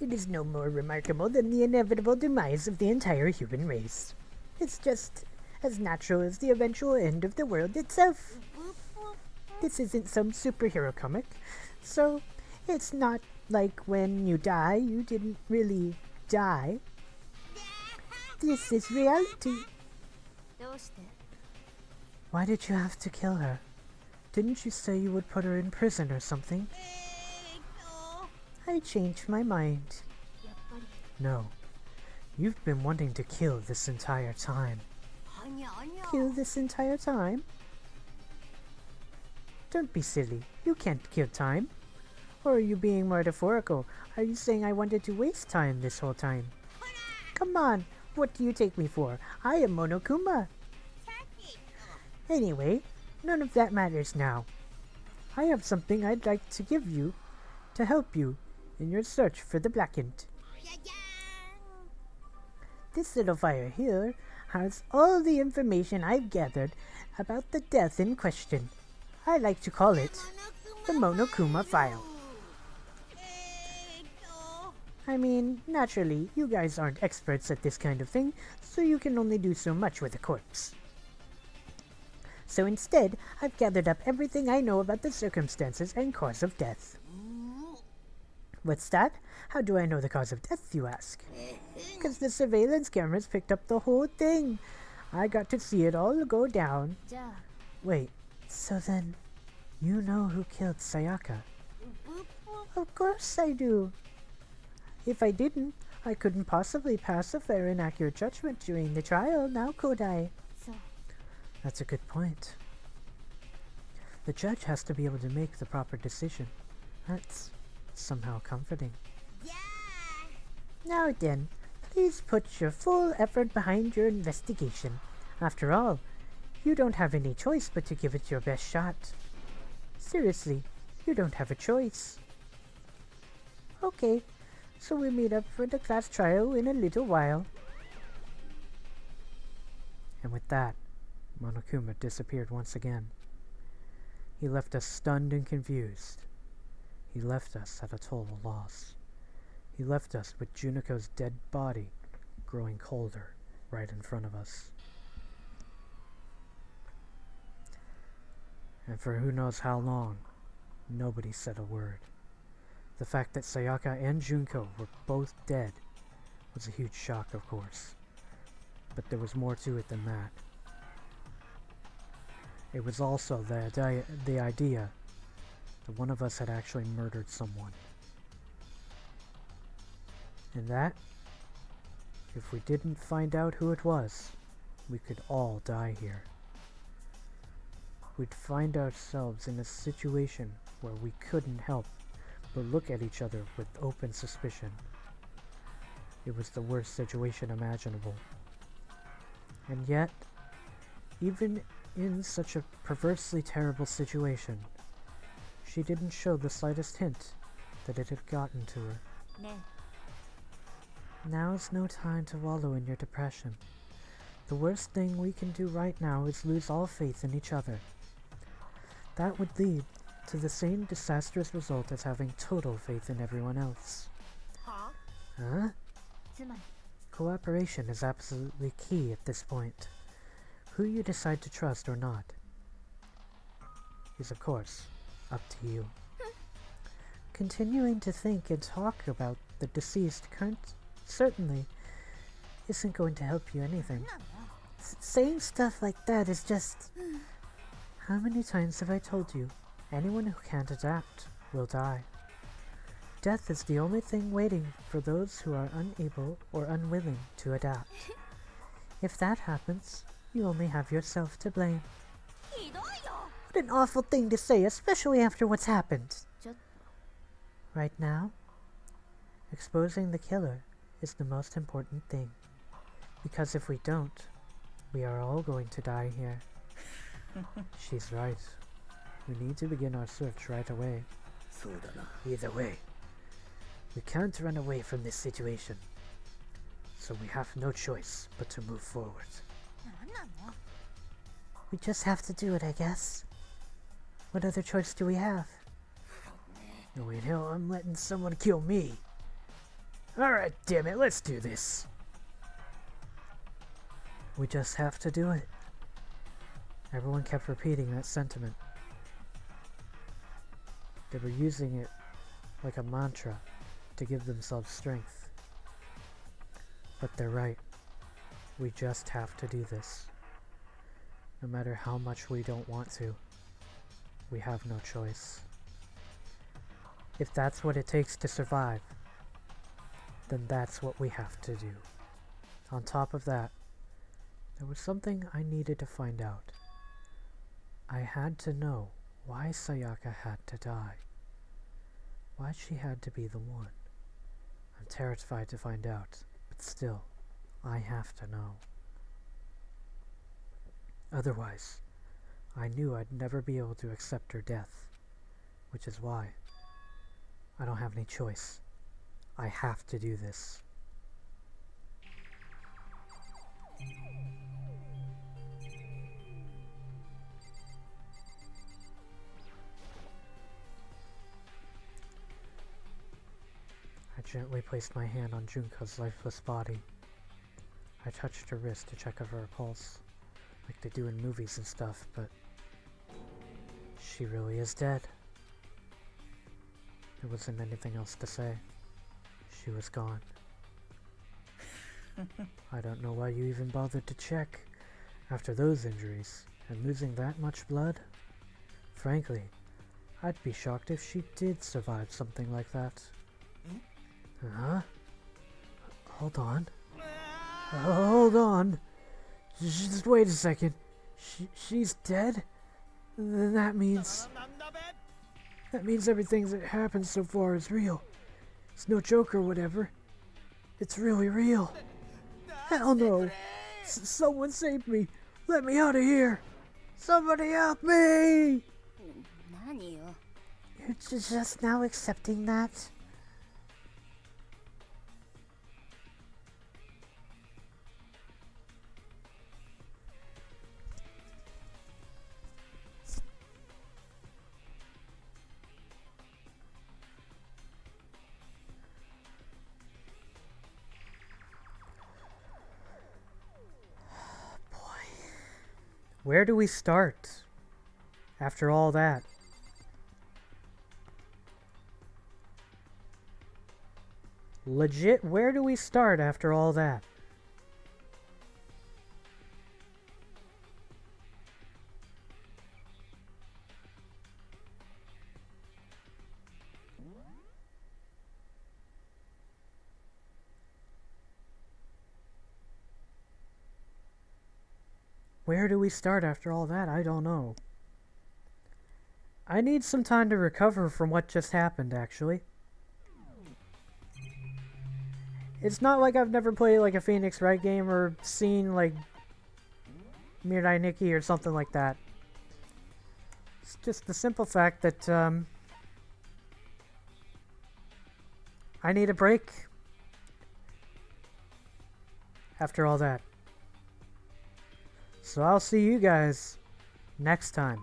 It is no more remarkable than the inevitable demise of the entire human race. It's just as natural as the eventual end of the world itself. This isn't some superhero comic, so it's not like when you die, you didn't really die. This is reality. Why did you have to kill her? Didn't you say you would put her in prison or something? I changed my mind. No. You've been wanting to kill this entire time. Kill this entire time? Don't be silly. You can't kill time. Or are you being metaphorical? Are you saying I wanted to waste time this whole time? Come on, what do you take me for? I am Monokuma. Anyway, none of that matters now. I have something I'd like to give you to help you in your search for the Blackened. This little fire here has all the information I've gathered about the death in question. I like to call it the Monokuma File. I mean, naturally, you guys aren't experts at this kind of thing, so you can only do so much with a corpse. So instead, I've gathered up everything I know about the circumstances and cause of death. What's that? How do I know the cause of death, you ask? Because the surveillance cameras picked up the whole thing. I got to see it all go down. Wait, so then, you know who killed Sayaka? Of course I do. If I didn't, I couldn't possibly pass a fair and accurate judgment during the trial, now could I? That's a good point. The judge has to be able to make the proper decision. That's somehow comforting. Now then, please put your full effort behind your investigation. After all, you don't have any choice but to give it your best shot. Seriously, you don't have a choice. Okay, so we meet up for the class trial in a little while. And with that, Monokuma disappeared once again. He left us stunned and confused. He left us at a total loss. He left us with Juniko's dead body growing colder right in front of us. And for who knows how long, nobody said a word. The fact that Sayaka and Junko were both dead was a huge shock, of course. But there was more to it than that. It was also the idea that one of us had actually murdered someone. And that, if we didn't find out who it was, we could all die here. We'd find ourselves in a situation where we couldn't help but look at each other with open suspicion. It was the worst situation imaginable. And yet, even in such a perversely terrible situation, she didn't show the slightest hint that it had gotten to her. Now's no time to wallow in your depression. The worst thing we can do right now is lose all faith in each other. That would lead to the same disastrous result as having total faith in everyone else. Huh? Cooperation is absolutely key at this point. Who you decide to trust or not is, of course, up to you. Continuing to think and talk about the deceased certainly isn't going to help you anything. Saying stuff like that is just... How many times have I told you, anyone who can't adapt will die. Death is the only thing waiting for those who are unable or unwilling to adapt. If that happens, you only have yourself to blame. What an awful thing to say, especially after what's happened. Right now, exposing the killer is the most important thing. Because if we don't, we are all going to die here. She's right. We need to begin our search right away. Either way, we can't run away from this situation. So we have no choice but to move forward. We just have to do it, I guess. What other choice do we have? No, wait, hell, I'm letting someone kill me. Alright, damn it, let's do this. We just have to do it. Everyone kept repeating that sentiment. They were using it like a mantra to give themselves strength. But they're right. We just have to do this. No matter how much we don't want to, we have no choice. If that's what it takes to survive, then that's what we have to do. On top of that, there was something I needed to find out. I had to know why Sayaka had to die. Why she had to be the one. I'm terrified to find out, but still, I have to know. Otherwise, I knew I'd never be able to accept her death, which is why I don't have any choice. I have to do this. I gently placed my hand on Junko's lifeless body. I touched her wrist to check of her pulse, like they do in movies and stuff, but she really is dead. There wasn't anything else to say. She was gone. I don't know why you even bothered to check after those injuries and losing that much blood. Frankly, I'd be shocked if she did survive something like that. Huh? Hold on. Hold on. Just wait a second. She's dead? Then that means everything that happened so far is real. It's no joke or whatever. It's really real. Hell no. Someone save me. Let me out of here. Somebody help me. You're just now accepting that? Where do we start after all that? Legit, where do we start after all that? Where do we start after all that? I don't know. I need some time to recover from what just happened, actually. It's not like I've never played like a Phoenix Wright game or seen like Mirai Nikki or something like that. It's just the simple fact that I need a break after all that. So I'll see you guys next time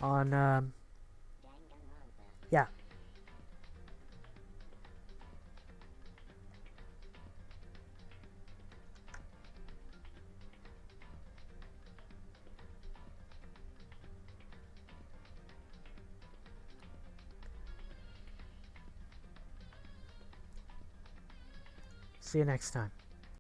on, yeah. See you next time.